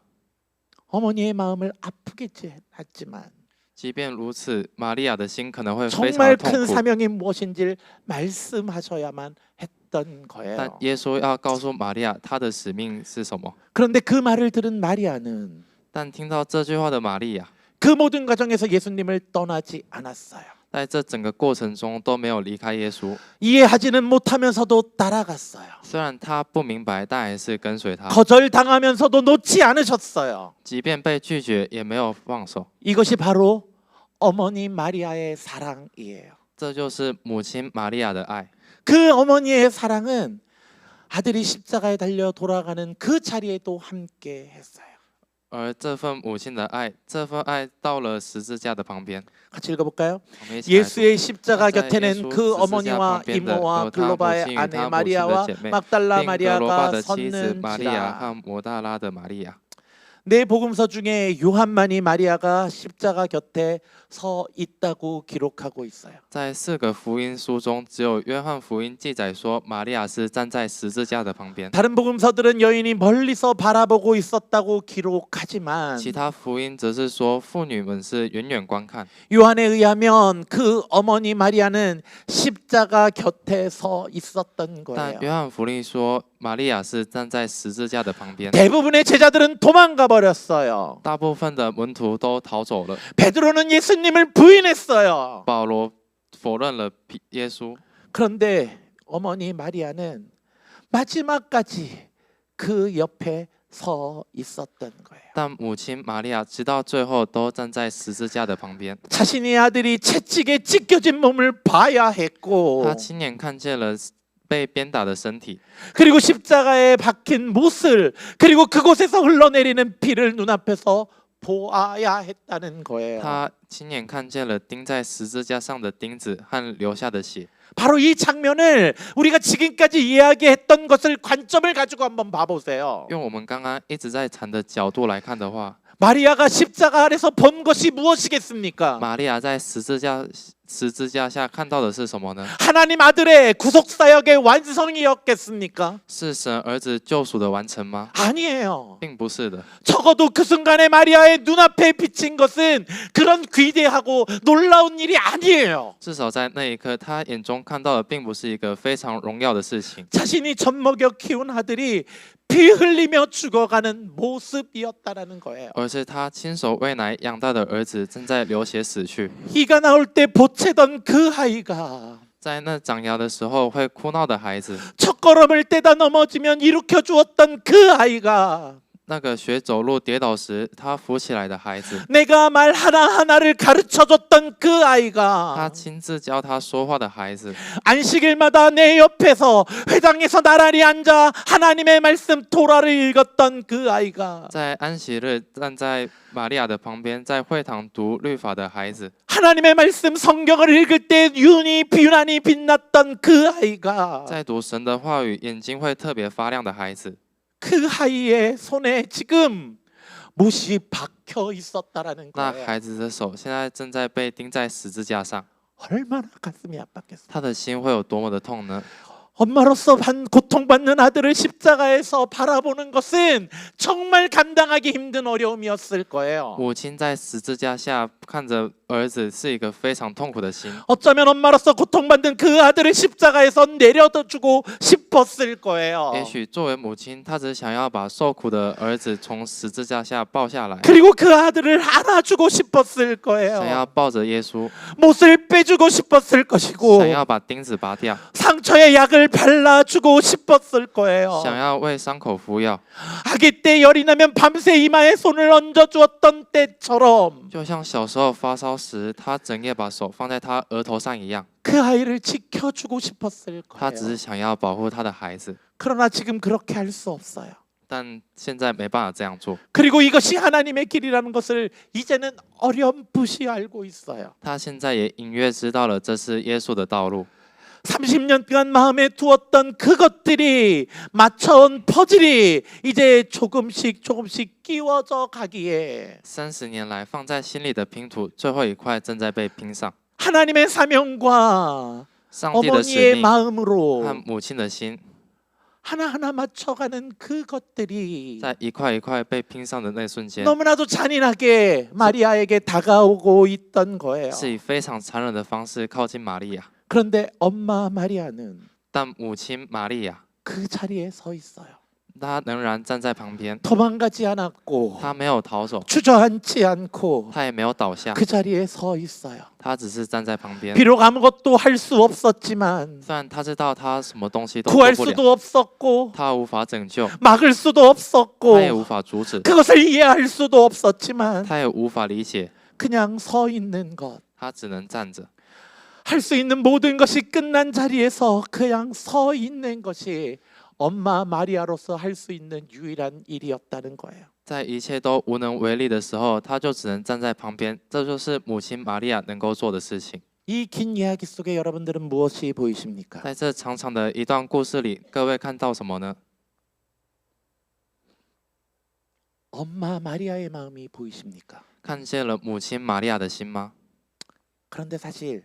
어머니의 마음을 아프겠지 했지만 即便如此，玛利亚的心可能会非常 정말 的痛 큰 苦。 사명이 무엇인지를 말씀하셔야만 했던 但 거예요. 耶稣要告诉玛利亚，她的使命是什么？ 그런데 그 말을 들은 마리아는 但听到这句话的玛利亚， 그 모든 과정에서 예수님을 떠나지 않았어요. 在这整个过程中都没有离开耶稣。 이해하지는 못하면서도 따라갔어요. 虽然她不明白，但还是跟随他。 거절당하면서도 놓지 않으셨어요. 即便被拒绝，也没有放手。 이것이 바로 어머니 마리아의 사랑이에요. 这就是母亲玛利亚的爱。 그 어머니의 사랑은 아들이 십자가에 달려 돌아가는 그 자리에도 함께 했어요. 而这份母亲的爱，这份爱到了十字架的旁边。 같이 읽어볼까요? 我们一起来读 예수의 십자가 자, 곁에는 예수 그 십자가 어머니와旁边的 이모와 有他 글로바의 母亲与 아내 他母亲的 마리아와 姐妹 막달라 并格罗巴 마리아가 的妻子玛利亚 섰는지라. 和摩大拉的玛利亚。 네 복음서 중에 요한만이 마리아가 십자가 곁에 서 있다고 기록하고 있어요. 在4个福音书中，只有约翰福音记载说，玛利亚是站在十字架的旁边。 다른 복음서들은 여인이 멀리서 바라보고 있었다고 기록하지만 其他福音则是说，妇女们是远远观看。 요한에 의하면 그 어머니 마리아는 십자가 곁에 서 있었던 但 거예요. 约翰福音说，玛利亚是站在十字架的旁边。 대부분의 제자들은 도망가 버렸어요. 大部分的门徒都逃走了， 베드로는 예수님을 부인했어요. 保罗否认了耶稣。 그런데 어머니 마리아는 마지막까지 그 옆에 서 있었던 거예요. 但母亲玛利亚直到最后都站在十字架的旁边， 자신의 아들이 채찍에 찢겨진 몸을 봐야 했고 她亲眼看见了被鞭打的身体， 그리고 십자가에 박힌 못을 그리고 그곳에서 흘러내리는 피를 눈앞에서 보아야 했다는 거예요. 她亲眼看见了钉在十字架上的钉子和流下的血。 바로 이 장면을 우리가 지금까지 이야기했던 것을 관점을 가지고 한번 봐보세요. 用我们刚刚一直在谈的角度来看的话， 마리아가 십자가 아래서 본 것이 무엇이겠습니까? 玛利亚在十字架下看到的是什么呢？ 하나님 아들의 구속 사역의 완성이었겠습니까? 是神儿子救赎的完成吗？ 아니에요. 并不是的。 적어도 그 순간에 마리아의 눈앞에 비친 것은 그런 귀대하고 놀라운 일이 아니에요. 至少在那一刻，他眼中看到的并不是一个非常荣耀的事情， 자신이 젖먹여 키운 아들이 피 흘리며 죽어가는 모습이었다라는 거예요. 而是他亲手喂奶养大的儿子正在流血死去。 이가 나올 때 보채던 그 아이가 在那长牙的时候会哭闹的孩子， 첫걸음을 떼다 넘어지면 일으켜 주었던 그 아이가 那个学走路跌倒时他扶起来的孩子， 내가 말 하나하나를 가르쳐줬던 그 他 아이가 亲自教他说话的孩子， 안식일마다 내 옆에서 회당에서 나란히 앉아 하나님의 말씀 토라를 읽었던 그 아이가 在安息日站在玛利亚的旁边，在会堂读律法的孩子， 하나님의 말씀 성경을 읽을 때 유난히 빛났던 그 아이가 在读神的话语眼睛会特别发亮的孩子， 그 아이의 손에 지금 못이 박혀 있었다라는 那 거예요. 孩子的手现在正在被钉在十字架上， 얼마나 가슴이 아팠겠어요. 他的心会有多么的痛呢？ 엄마로서 한 고통받는 아들을 십자가에서 바라보는 것은 정말 감당하기 힘든 어려움이었을 거예요. 母亲在十字架下看着儿子是一个非常痛苦的心。 어쩌면 엄마로서 고통받는 그 아들을 십자가에서 내려주고 싶었을 거예요. 也许作为母亲，她只想要把受苦的儿子从十字架下抱下来， 그리고 그 아들을 안아주고 싶었을 想 거예요. 要抱着耶稣， 못을 빼주고 싶었을 것이고 想要把钉子拔掉， 상처에 약을 발라주고 싶었을 거예요. 想要为伤口敷药， 아기 때 열이 나면 밤새 이마에 손을 얹어주었던 때처럼 就像小时候发烧时，他整夜把手放在他额头上一样。 그 아이를 지켜주고 싶었을 他只是 거예요. 想要保护他的孩子， 그러나 지금 그렇게 할 수 없어요. 但现在没办法这样做。 그리고 이것이 하나님의 길이라는 것을 이제는 어렴풋이 알고 있어요. 他现在也隐约知道了这是耶稣的道路。 30년 동안 마음에 두었던 그것들이 맞춰온 퍼즐이 이제 조금씩 끼워져 가기에 30年来放在心里的拼图，最后一块正在被拼上。 하나님의 사명과 上帝的使 어머니의 命 마음으로 和母亲的心， 하나하나 맞춰가는 그것들이 在一块一块被拼上的那瞬间， 너무나도 잔인하게 마리아에게 다가오고 있던 거예요. 是以非常残忍的方式靠近玛利亚。 그런데 엄마 마리아는 但母亲玛利亚， 그 자리에 서 있어요. 她仍然站在旁边， 도망가지 않았고 她没有逃走， 주저앉지 않고 她也没有倒下， 그 자리에 서 있어요. 她只是站在旁边。 비록 아무것도 할 수 없었지만 虽然她知道她什么东西都 구할 做不了， 수도 없었고 她无法拯救， 막을 수도 她 없었고 也无法阻止， 그것을 이해할 수도 없었지만 她也无法理解， 그냥 서 있는 것. 她只能站着。 할 수 있는 모든 것이 끝난 자리에서 그냥 서 있는 것이 엄마 마리아로서 할 수 있는 유일한 일이었다는 거예요. 在一切都无能为力的时候，她就只能站在旁边，这就是母亲玛利亚能够做的事情。 이 긴 이야기 속에 여러분들은 무엇이 보이십니까? 在这长长的一段故事里，各位看到什么呢？ 엄마 마리아의 마음이 보이십니까? 看见了母亲玛利亚的心吗？ 그런데 사실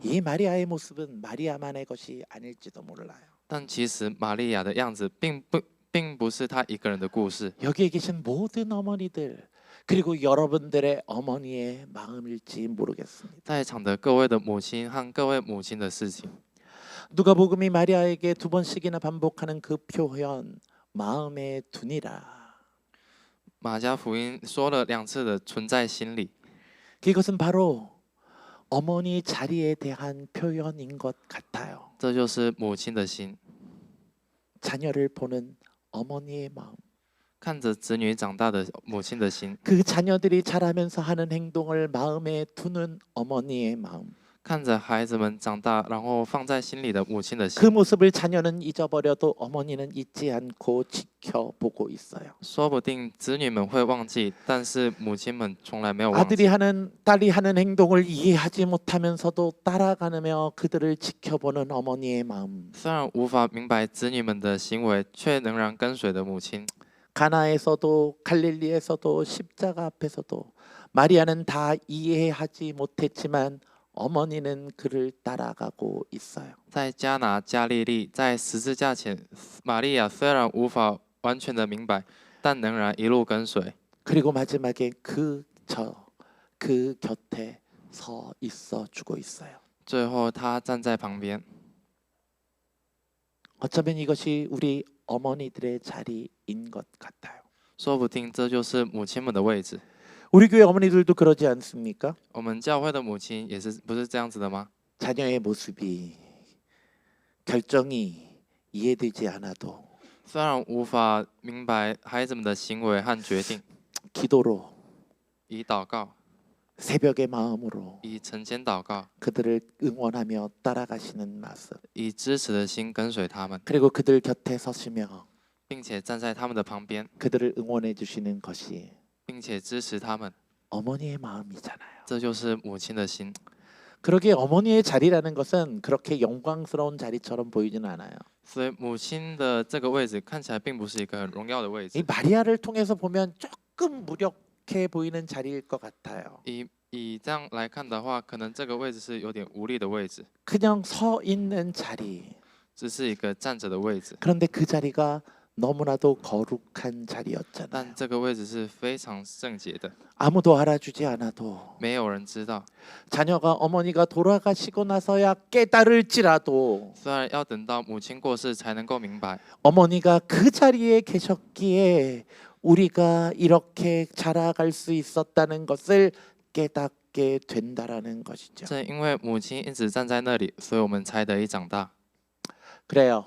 이 마리아의 모습은 마리아만의 것이 아닐지도 몰라요. 但其实玛利亚的样子并不是她一个人的故事。 여기에 계신 모든 어머니들 그리고 여러분들의 어머니의 마음일지 모르겠습니다. 在场的各位的母亲和各位母亲的事情， 누가복음이 마리아에게 2번씩이나 반복하는 그 표현 마음에 두니라. 马加福音说了2次的存在心里， 그것은 바로 어머니 자리에 대한 표현인 것 같아요. 这就是母亲的心， 자녀를 보는 어머니의 마음. 看着子女长大的母亲的心， 그 자녀들이 자라면서 하는 행동을 마음에 두는 어머니의 마음. 看着孩子们长大，然后放在心里的母亲的 그 心。 모습을 자녀는 잊어버려도 어머니는 잊지 않고 지켜보고 있어요. 说不定子女们会忘记，但是母亲们从来没有忘 아들이 记。 하는 딸이 하는 행동을 이해하지 못하면서도 따라가며 그들을 지켜보는 어머니의 마음. 虽然无法明白子女们的行为，却仍然跟随的母亲。 가나에서도 갈릴리에서도 십자가 앞에서도 마리아는 다 이해하지 못했지만 어머니는 그를 따라가고 있어요. 在加拿加利利，在十字架前，玛利亚虽然无法完全的明白，但仍然一路跟随。 그리고 마지막에 그 곁에 서 있어 주고 있어요. 最后，她站在旁边。 어쩌면 이것이 우리 어머니들의 자리인 것 같아요. 说不定这就是母亲们的位置。 우리 교회 어머니들도 그러지 않습니까? 我们教会的母亲不是这样子的吗？ 자녀의 모습이 결정이 이해되지 않아도 虽然无法明白孩子们的行为和决定， 기도로 以祷告， 새벽의 마음으로 以晨间祷告， 그들을 응원하며 따라가시는 모습. 以支持的心跟随他们， 그리고 그들 곁에 서시며 并且站在他们的旁边， 그들을 응원해 주시는 것이 并且支持他们， 어머니의 마음이잖아요. 这就是母亲的心。 그러게 어머니의 자리라는 것은 그렇게 영광스러운 자리처럼 보이지는 않아요. 所以母亲的这个位置看起来并不是一个很荣耀的位 이 置， 마리아를 통해서 보면 조금 무력해 보이는 자리일 것 같아요. 以这样来看的话，可能这个位置是有点无力的位置， 그냥 서 있는 자리. 只是一个站着的位置， 그런데 그 자리가 너무나도 거룩한 자리였잖아요. 但这个位置是非常圣洁的， 아무도 알아주지 않아도 没有人知道。 자녀가 어머니가 돌아가시고 나서야 깨달을지라도 虽然要等到母亲过世才能够明白， 어머니가 그 자리에 계셨기에 우리가 이렇게 자라갈 수 있었다는 것을 깨닫게 된다라는 것이죠. 正因为母亲一直站在那里，所以我们才得以长大。 그래요.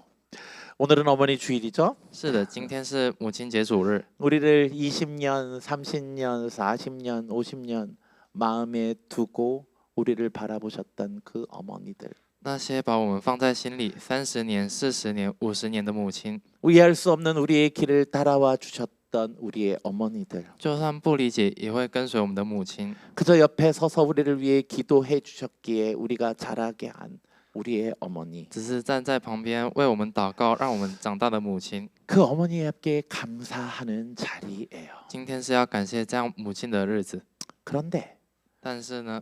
오늘은 어머니 주일이죠. 是的，今天是母亲节主日， 우리를 20년, 30년, 40년, 50년 마음에 두고 우리를 바라보셨던 그 어머니들. 那些把我们放在心里30年、40年、50年的母亲， 이해할 수 없는 우리의 길을 따라와 주셨던 우리의 어머니들. 就算不理解，也会跟随我们的母亲。 그저 옆에 서서 우리를 위해 기도해 주셨기에 우리가 자라게 한 우리의 어머니. 只是站在旁边为我们祷告，让我们长大的母亲。 그 어머니에게 감사하는 자리예요. 今天是要感谢这样母亲的日子， 그런데 但是呢，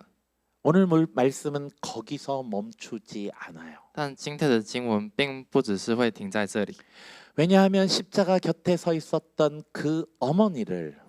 오늘 말씀은 거기서 멈추지 않아요. 但今天的经文并不只是会停在这里， 왜냐하면 십자가 곁에 서 있었던 그 어머니를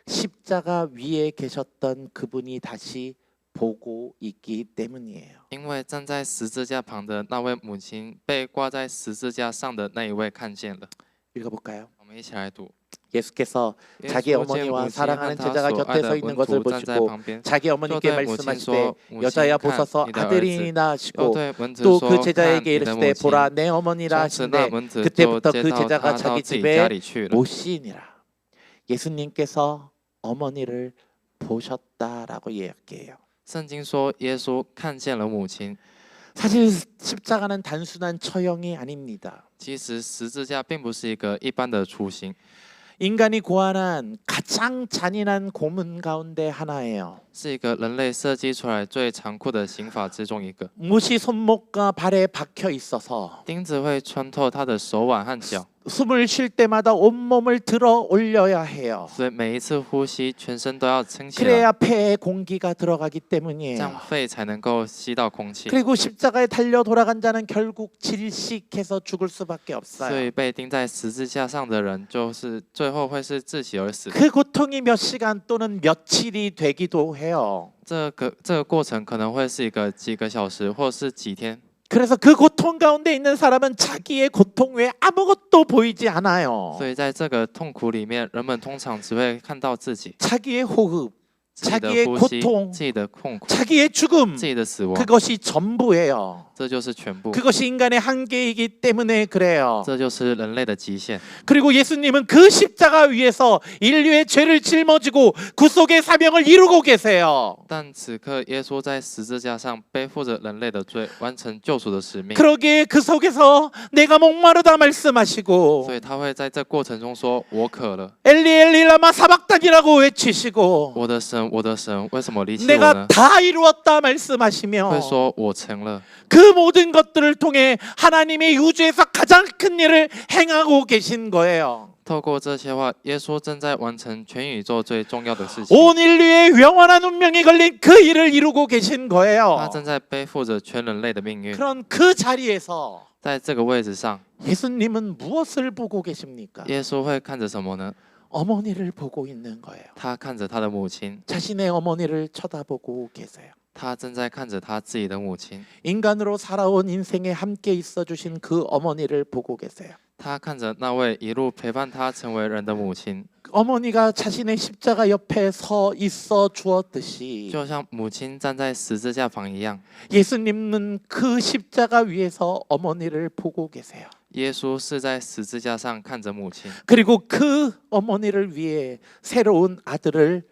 십자가 위에 계셨던 그분이 다시 보고 있기 때문이에요. 因为站在十字架旁的那位母亲被挂在十字架上的那一位看见了。 읽어볼까요? 我们一起来读。 예수께서 자기 어머니와 사랑하는 제자가 곁에 서 있는 것을 보시고 자기 어머니께 말씀하시되 여자야 보소서 아들이니라 하시고 또 그 제자에게 이르시되 보라 내 어머니라 하신대 그때부터 그 제자가 자기 집에 모시니라. 예수님께서 어머니를 보셨다라고 이야기해요. 圣经说耶稣看见了母亲。 사실 십자가는 단순한 처형이 아닙니다. 其实十字架并不是一个一般的处刑， 인간이 고안한 가장 잔인한 고문 가운데 하나예요. 是一个人类设计出来最残酷的刑法之中一个。 못이 손목과 발에 박혀 있어서 钉子会穿透他的手腕和脚， 숨을 쉴 때마다 온몸을 들어 올려야 해요. 所以每一次呼吸，全身都要撑起来， 그래야 폐에 공기가 들어가기 这 때문이에요. 样肺才能够吸到空气。 그리고 십자가에 달려 돌아간 자는 결국 질식해서 죽을 수밖에 所 없어요. 以被钉在十字架上的人，就是最后会是窒息而死。 그 고통이 몇 시간 또는 며칠이 되기도 해요. 这个过程可能会是一个几个小时，或是几天。 그래서 그 고통 가운데 있는 사람은 자기의 고통 외에 아무것도 보이지 않아요. 所以在这个痛苦里面，人们通常只会看到自己、 자기의 호흡, 自己的 자기의 呼吸、 고통, 自己的痛苦、 자기의 죽음, 自己的死亡， 그것이 전부예요. 这就是全部， 그것이 인간의 한계이기 때문에 그래요. 这就是人类的极限。 그리고 예수님은 그 십자가 위에서 인류의 죄를 짊어지고 구속의 사명을 이루고 계세요. 但此刻，耶稣在十字架上背负着人类的罪，完成救赎的使命。 그러기에 그 속에서 내가 목마르다 말씀하시고 所以他会在这过程中说：“我渴了， 엘리 엘리 라마 사박단이라고 외치시고 我的神，我的神，为什么离弃我 내가 呢？” 다 이루었다 말씀하시며 会说：“我成了。” 그 모든 것들을 통해 하나님의 우주에서 가장 큰 일을 행하고 계신 거예요. 透过这些话，耶稣正在完成全宇宙最重要的事情。 온 인류의 영원한 운명이 걸린 그 일을 이루고 계신 他 거예요. 正在背负着全人类的命运。 그런 그 자리에서 在这个位置上， 예수님은 무엇을 보고 계십니까? 耶稣会看着什么呢？ 어머니를 보고 있는 거예요. 他看着他的母亲， 자신의 어머니를 쳐다보고 계세요. 他正在看着他自己的母亲， 인간으로 살아온 인생에 함께 있어 주신 그 어머니를 보고 계세요. 他看着那位一路陪伴他成为人的母亲， 어머니가 자신의 십자가 옆에 서 있어 주었듯이 就像母亲站在十字架旁一样。 예수님은 그 십자가 위에서 어머니를 보고 계세요. 耶稣是在十字架上看着母亲， 그리고 그 어머니를 위해 새로운 아들을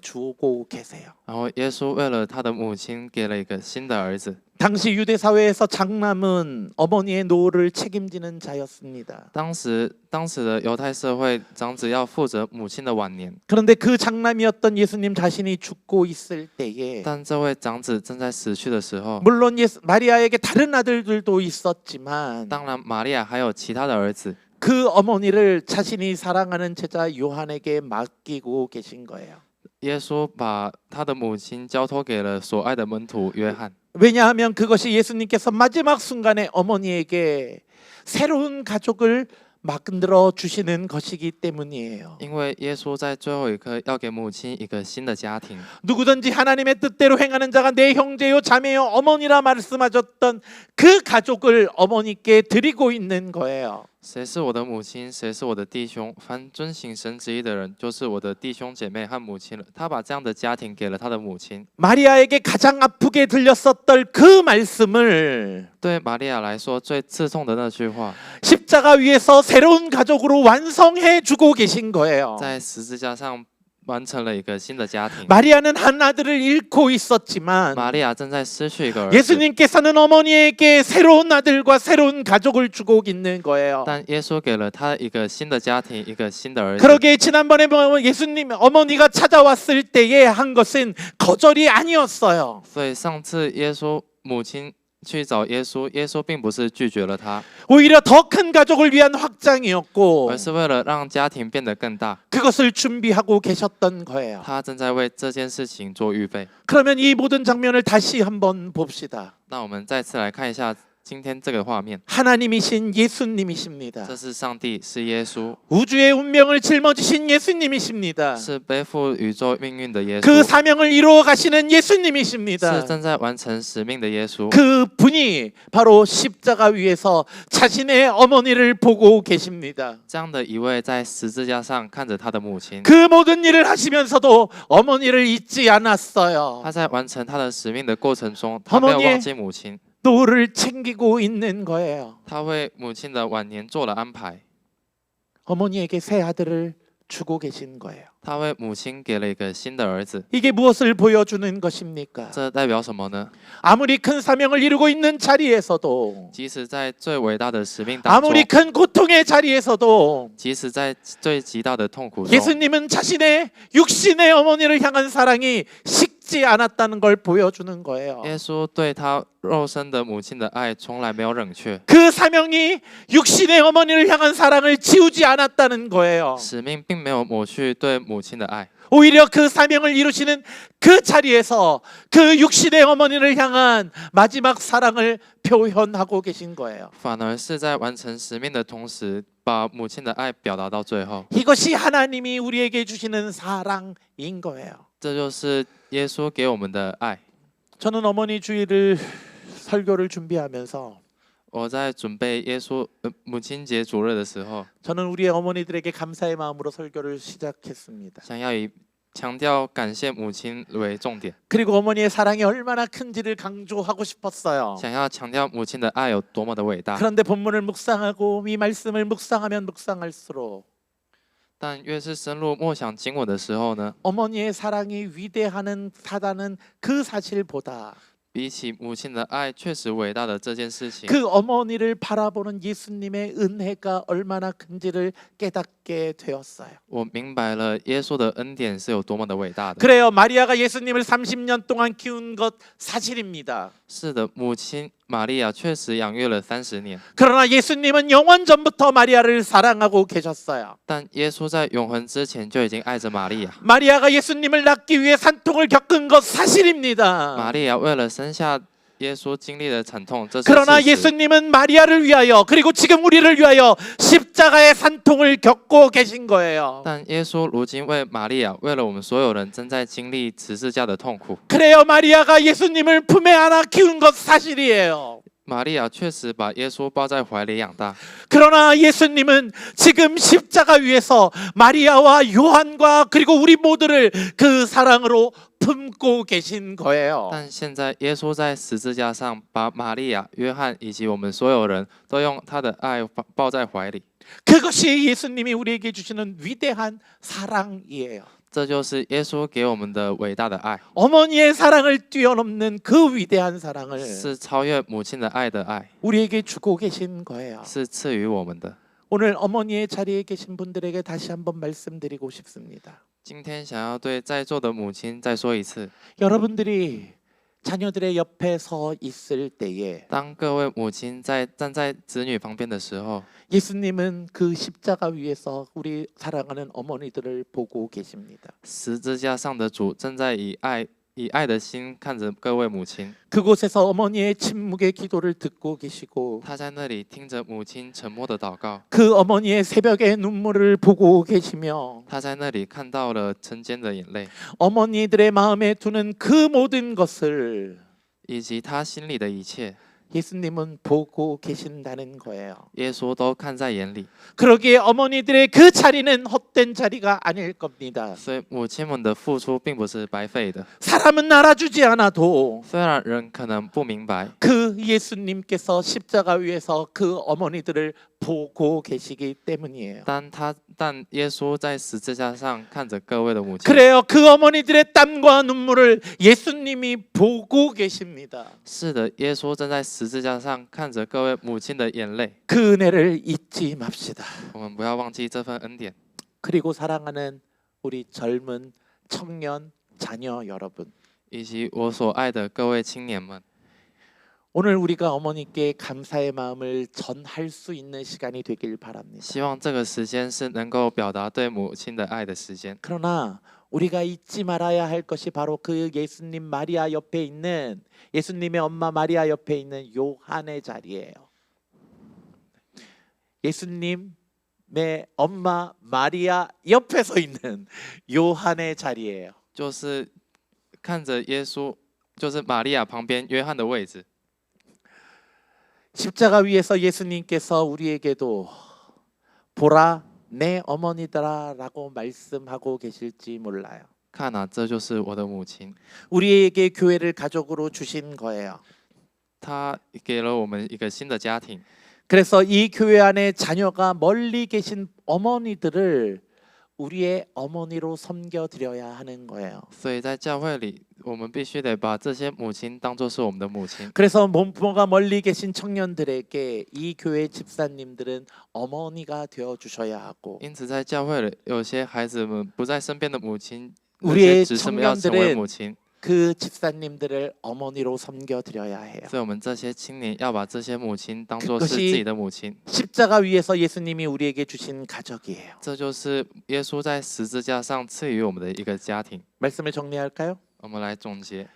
주고 계세요. 然后耶稣为了他的母亲给了一个新的儿子。 당시 유대 사회에서 장남은 어머니의 노를 책임지는 자였습니다. 当时的犹太社会，长子要负责母亲的晚年， 그런데 그 장남이었던 예수님 자신이 죽고 있을 때에 但这位长子正在死去的时候， 물론 마리아에게 다른 아들들도 있었지만 当然玛利亚还有其他的儿子， 그 어머니를 자신이 사랑하는 제자 요한에게 맡기고 계신 거예요. 耶稣把他的母亲交托给了所爱的门徒约翰。 왜냐하면 그것이 예수님께서 마지막 순간에 어머니에게 새로운 가족을 만들어 주시는 것이기 때문이에요. 因为耶稣在最后一刻要给母亲一个新的家庭。 누구든지 하나님의 뜻대로 행하는 자가 내 형제요 자매요 어머니라 말씀하셨던 그 가족을 어머니께 드리고 있는 거예요. 谁是我的母亲，谁是我的弟兄？凡遵行神旨意的人，就是我的弟兄姐妹和母亲了。他把这样的家庭给了他的母亲。 마리아에게 가장 아프게 들렸었던 그 말씀을 对玛利亚来说，最刺痛的那句话， 십자가 위에서 새로운 가족으로 완성해 주고 계신 거예요. 在十字架上完成了一个新的家庭。 마리아는 한 아들을 잃고 있었지만 玛利亚正在失去一个儿子， 예수님께서는 어머니에게 새로운 아들과 새로운 가족을 주고 있는 거예요. 但耶稣给了他一个新的家庭，一个新的儿子。 그러게 지난번에 예수님 어머니가 찾아왔을 때에 한 것은 거절이 아니었어요. 所以上次耶稣母亲去找耶稣，耶稣并不是拒绝了他， 오히려 더 큰 가족을 위한 확장이었고 而是为了让家庭变得更大， 그것을 준비하고 계셨던 거예요. 他正在为这件事情做预备。 그러면 이 모든 장면을 다시 한번 봅시다. 那我们再次来看一下今天这个画面， 하나님이신 예수님이십니다. 这是上帝，是耶稣， 우주의 운명을 짊어지신 예수님이십니다. 是背负宇宙命运的耶 그 稣， 사명을 이루어 가시는 是 예수님이십니다. 正在完成使命的耶稣。 그 분이 바로 십자가 위에서 자신의 어머니를 보고 계십니다. 这样的一位在十字架上看着他的母亲， 그 모든 일을 하시면서도 어머니를 잊지 않았어요. 他在完成他的使命的过程中，他没有忘记母亲， 너를 챙기고 있는 거예요. 他为母亲的晚年做了安排， 어머니에게 새 아들을 주고 계신 거예요. 他为母亲给了一个新的儿子。 이게 무엇을 보여주는 것입니까? 这代表什么呢？ 아무리 큰 사명을 이루고 있는 자리에서도 即使在最伟大的使命当中， 아무리 큰 고통의 자리에서도 即使在最极大的痛苦中， 예수님은 자신의 육신의 어머니를 향한 사랑이 식지 않았다는 걸 보여주는 거예요. 耶稣对他肉身的母亲的爱从来没有冷却， 그 사명이 육신의 어머니를 향한 사랑을 지우지 않았다는 거예요. 使命并没有抹去对母亲的爱， 오히려 그 사명을 이루시는 그 자리에서 그 육신의 어머니를 향한 마지막 사랑을 표현하고 계신 거예요. 反而是在完成使命的同时，把母亲的爱表达到最后。 이것이 하나님이 우리에게 주시는 사랑인 거예요. 这就是耶稣给我们的爱。 저는 어머니 주일을 설교를 준비하면서 我在准备母亲节主日的时候， 저는 우리의 어머니들에게 감사의 마음으로 설교를 시작했습니다. 想要以强调感谢母亲为重点， 그리고 어머니의 사랑이 얼마나 큰지를 강조하고 싶었어요. 想要强调母亲的爱有多么的伟大。 그런데 본문을 묵상하고 이 말씀을 묵상하면 묵상할수록 但越是深入默想经文的时候呢， 어머니의 사랑이 위대하다는 그 사실보다 比起母亲的爱确实伟大的这件事情， 그 어머니를 바라보는 예수님의 은혜가 얼마나 큰지를 깨닫게 되었어요. 我明白了耶稣的恩典是有多么的伟大的。 그래요. 마리아가 예수님을 30년 동안 키운 것 사실입니다. 是的，母亲玛利亚确实养育了30年， 그러나 예수님은 영원 전부터 마리아를 사랑하고 계셨어요. 但耶稣在永恒之前就已经爱着玛利亚。 마리아가 예수님을 낳기 위해 산통을 겪은 것 사실입니다. 玛利亚为了生下耶稣经历了惨痛，这是 그러나 事实。 예수님은 마리아를 위하여 그리고 지금 우리를 위하여 십자가의 산통을 겪고 계신 거예요. 但耶稣如今为玛利亚，为了我们所有人，正在经历十字架的痛苦。 그래요. 마리아가 예수님을 품에 안아 키운 것 사실이에요. 玛利亚确实把耶稣抱在怀里养大， 그러나 예수님은 지금 십자가 위에서 마리아와 요한과 그리고 우리 모두를 그 사랑으로 품고 계신 거예요. 但现在耶稣在十字架上，把玛利亚、约翰以及我们所有人都用他的爱抱在怀里。 그것이 예수님이 우리에게 주시는 위대한 사랑이에요. 这就是耶稣给我们的伟大的爱， 어머니의 사랑을 뛰어넘는 그 위대한 사랑을 是超越母亲的爱的爱， 우리에게 주고 계신 거예요. 是赐予我们的。 오늘 어머니의 자리에 계신 분들에게 다시 한번 말씀드리고 싶습니다. 今天想要对在座的母亲再说一次， 여러분들이 자녀들의 옆에 서 있을 때에 当各位母亲站在子女旁边的时候， 예수님은 그 십자가 위에서 우리 사랑하는 어머니들을 보고 계십니다. 十字架上的主正在以爱以爱的心看着各位母亲。 그곳에서 어머니의 침묵의 기도를 듣고 계시고 他在那里听着母亲沉默的祷告， 그 어머니의 새벽의 눈물을 보고 계시며 他在那里看到了晨间的眼泪， 어머니들의 마음에 두는 그 모든 것을 以及他心里的一切， 예수님은 보고 계신다는 거예요. 耶稣都看在眼里。 그러기에 어머니들의 그 자리는 헛된 자리가 아닐 겁니다. 所以母亲们的付出并不是白费的。 사람은 알아주지 않아도 虽然人可能不明白， 그 예수님께서 십자가 위에서 그 어머니들을 보고 계시기 때문이에요. 但耶稣在十字架上看着各位的母亲。 그래요. 그 어머니들의 땀과 눈물을 예수님이 보고 계십니다. 是的，耶稣正在十字架上看着各位母亲的眼泪。 그 은혜를 잊지 맙시다. 我们不要忘记这份恩典。 그리고 사랑하는 우리 젊은 청년 자녀 여러분, 以及我所爱的各位青年们， 오늘 우리가 어머니께 감사의 마음을 전할 수 있는 시간이 되길 바랍니다. 希望这个时间是能够表达对母亲的爱的时间。 그러나 우리가 잊지 말아야 할 것이 바로 그 예수님 마리아 옆에 있는 예수님의 엄마 마리아 옆에 있는 요한의 자리예요. 예수님의 엄마 마리아 옆에 서 있는 요한의 자리예요. 就是看着耶稣，就是玛利亚旁边约翰的位置。 십자가 위에서 예수님께서 우리에게도 보라 내 어머니더라라고 말씀하고 계실지 몰라요. 看啊，这就是我的母亲。 우리에게 교회를 가족으로 주신 거예요. 他给了我们一个新的家庭， 그래서 이 교회 안에 자녀가 멀리 계신 어머니들을 우리의 어머니로 섬겨 드려야 하는 거예요. 所以在教会里，我们必须得把这些母亲当作是我们的母亲。 그래서 부모가 멀리 계신 청년들에게 이 교회 집사님들은 어머니가 되어 주셔야 하고 因此，在教会里，有些孩子们不在身边的母亲，有 우리의 些只是要成为母亲。 그 집사님들을 어머니로 섬겨 드려야 해요. 所以，我们这些青年要把这些母亲当作是自己的母亲。 십자가 위에서 예수님이 우리에게 주신 가족이에요. 这就是耶稣在十字架上赐予我们的一个家庭。 말씀을 정리할까요? 我们来总结，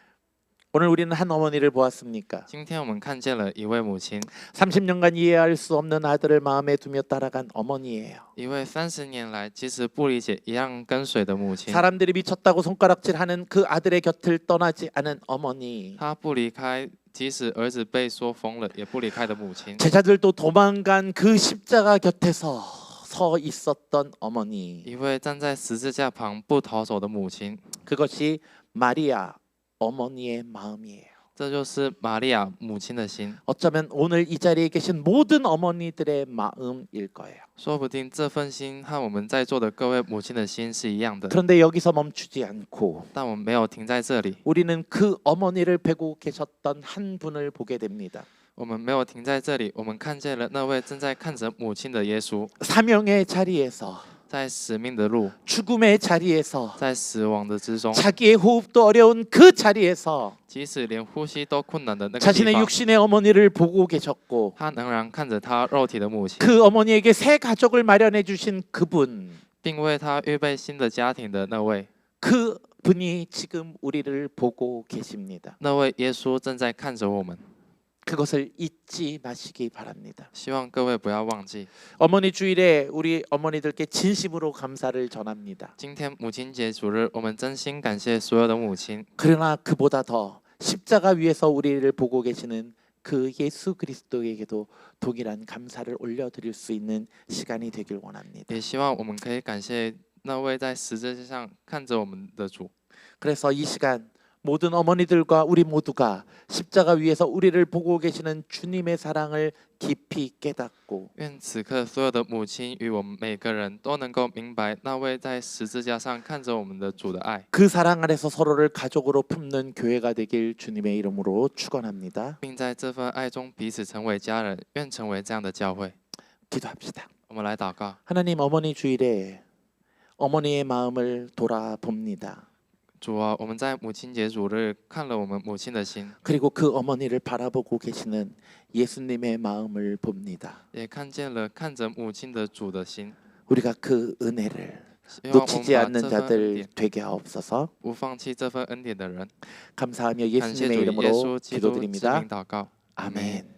오늘 우리는 한 어머니를 보았습니까? 今天我们看见了一位母亲， 30년간 이해할 수 없는 아들을 마음에 두며 따라간 어머니예요. 一位30年来即使不理解一样跟随的母亲。 사람들이 미쳤다고 손가락질하는 그 아들의 곁을 떠나지 않은 어머니. 她不离开，即使儿子被说疯了，也不离开的母亲。 제자들도 도망간 그 십자가 곁에서 서 있었던 어머니. 一位站在十字架旁不逃走的母亲， 그것이 마리아 어머니의 마음이에요. 这就是玛利亚母亲的心。 어쩌면 오늘 이 자리에 계신 모든 어머니들의 마음일 거예요. 说不定这份心和我们在座的各位母亲的心是一样的， 그런데 여기서 멈추지 않고 但我们没有停在这里， 우리는 그 어머니를 뵈고 계셨던 한 분을 보게 됩니다. 我们没有停在这里，我们看见了那位正在看着母亲的耶稣， 사명의 자리에서 在使命的路， 죽음의 자리에서 在死亡的之中， 자기의 호흡도 어려운 그 자리에서 即使连呼吸都困难的那个地 자신의 方， 육신의 어머니를 보고 계셨고 他仍然看着他肉体的母亲， 그 어머니에게 새 가족을 마련해 주신 그분, 并为他预备新的家庭的那位， 그 분이 지금 우리를 보고 계십니다. 那位耶稣正在看着我们。 그것을 잊지 마시기 바랍니다. 希望各位不要忘记， 어머니 주일에 우리 어머니들께 진심으로 감사를 전합니다. 今天母亲节主日，我们真心感谢所有的母亲。 그러나 그보다 더 십자가 위에서 우리를 보고 계시는 그 예수 그리스도에게도 동일한 감사를 올려드릴 수 있는 시간이 되길 원합니다. 也希望我们可以感谢那位在十字架上看着我们的主。 그래서 이 시간 모든 어머니들과 우리 모두가 십자가 위에서 우리를 보고 계시는 주님의 사랑을 깊이 깨닫고 愿此刻所有的母亲与我们每个人都能够明白那位在十字架上看着我们的主的爱， 그 사랑 안에서 서로를 가족으로 품는 교회가 되길 주님의 이름으로 축원합니다. 并在这份爱中彼此成为家人。愿成为这样的教会。 기도합시다. 我们来祷告， 하나님 어머니 주일에 어머니의 마음을 돌아봅니다. 主啊，我们在母亲节主日看了我们母亲的心， 그리고 그 어머니를 바라보고 계시는 예수님의 마음을 봅니다. 也看见了看着母亲的主的心。 우리가 그 은혜를 놓치지 않는 자들 되게 하옵소서. 不放弃这份恩典的人。 감사하며 感谢 예수님의 主耶 이름으로 稣基督之 기도드립니다. 名祷告，阿门。 아멘.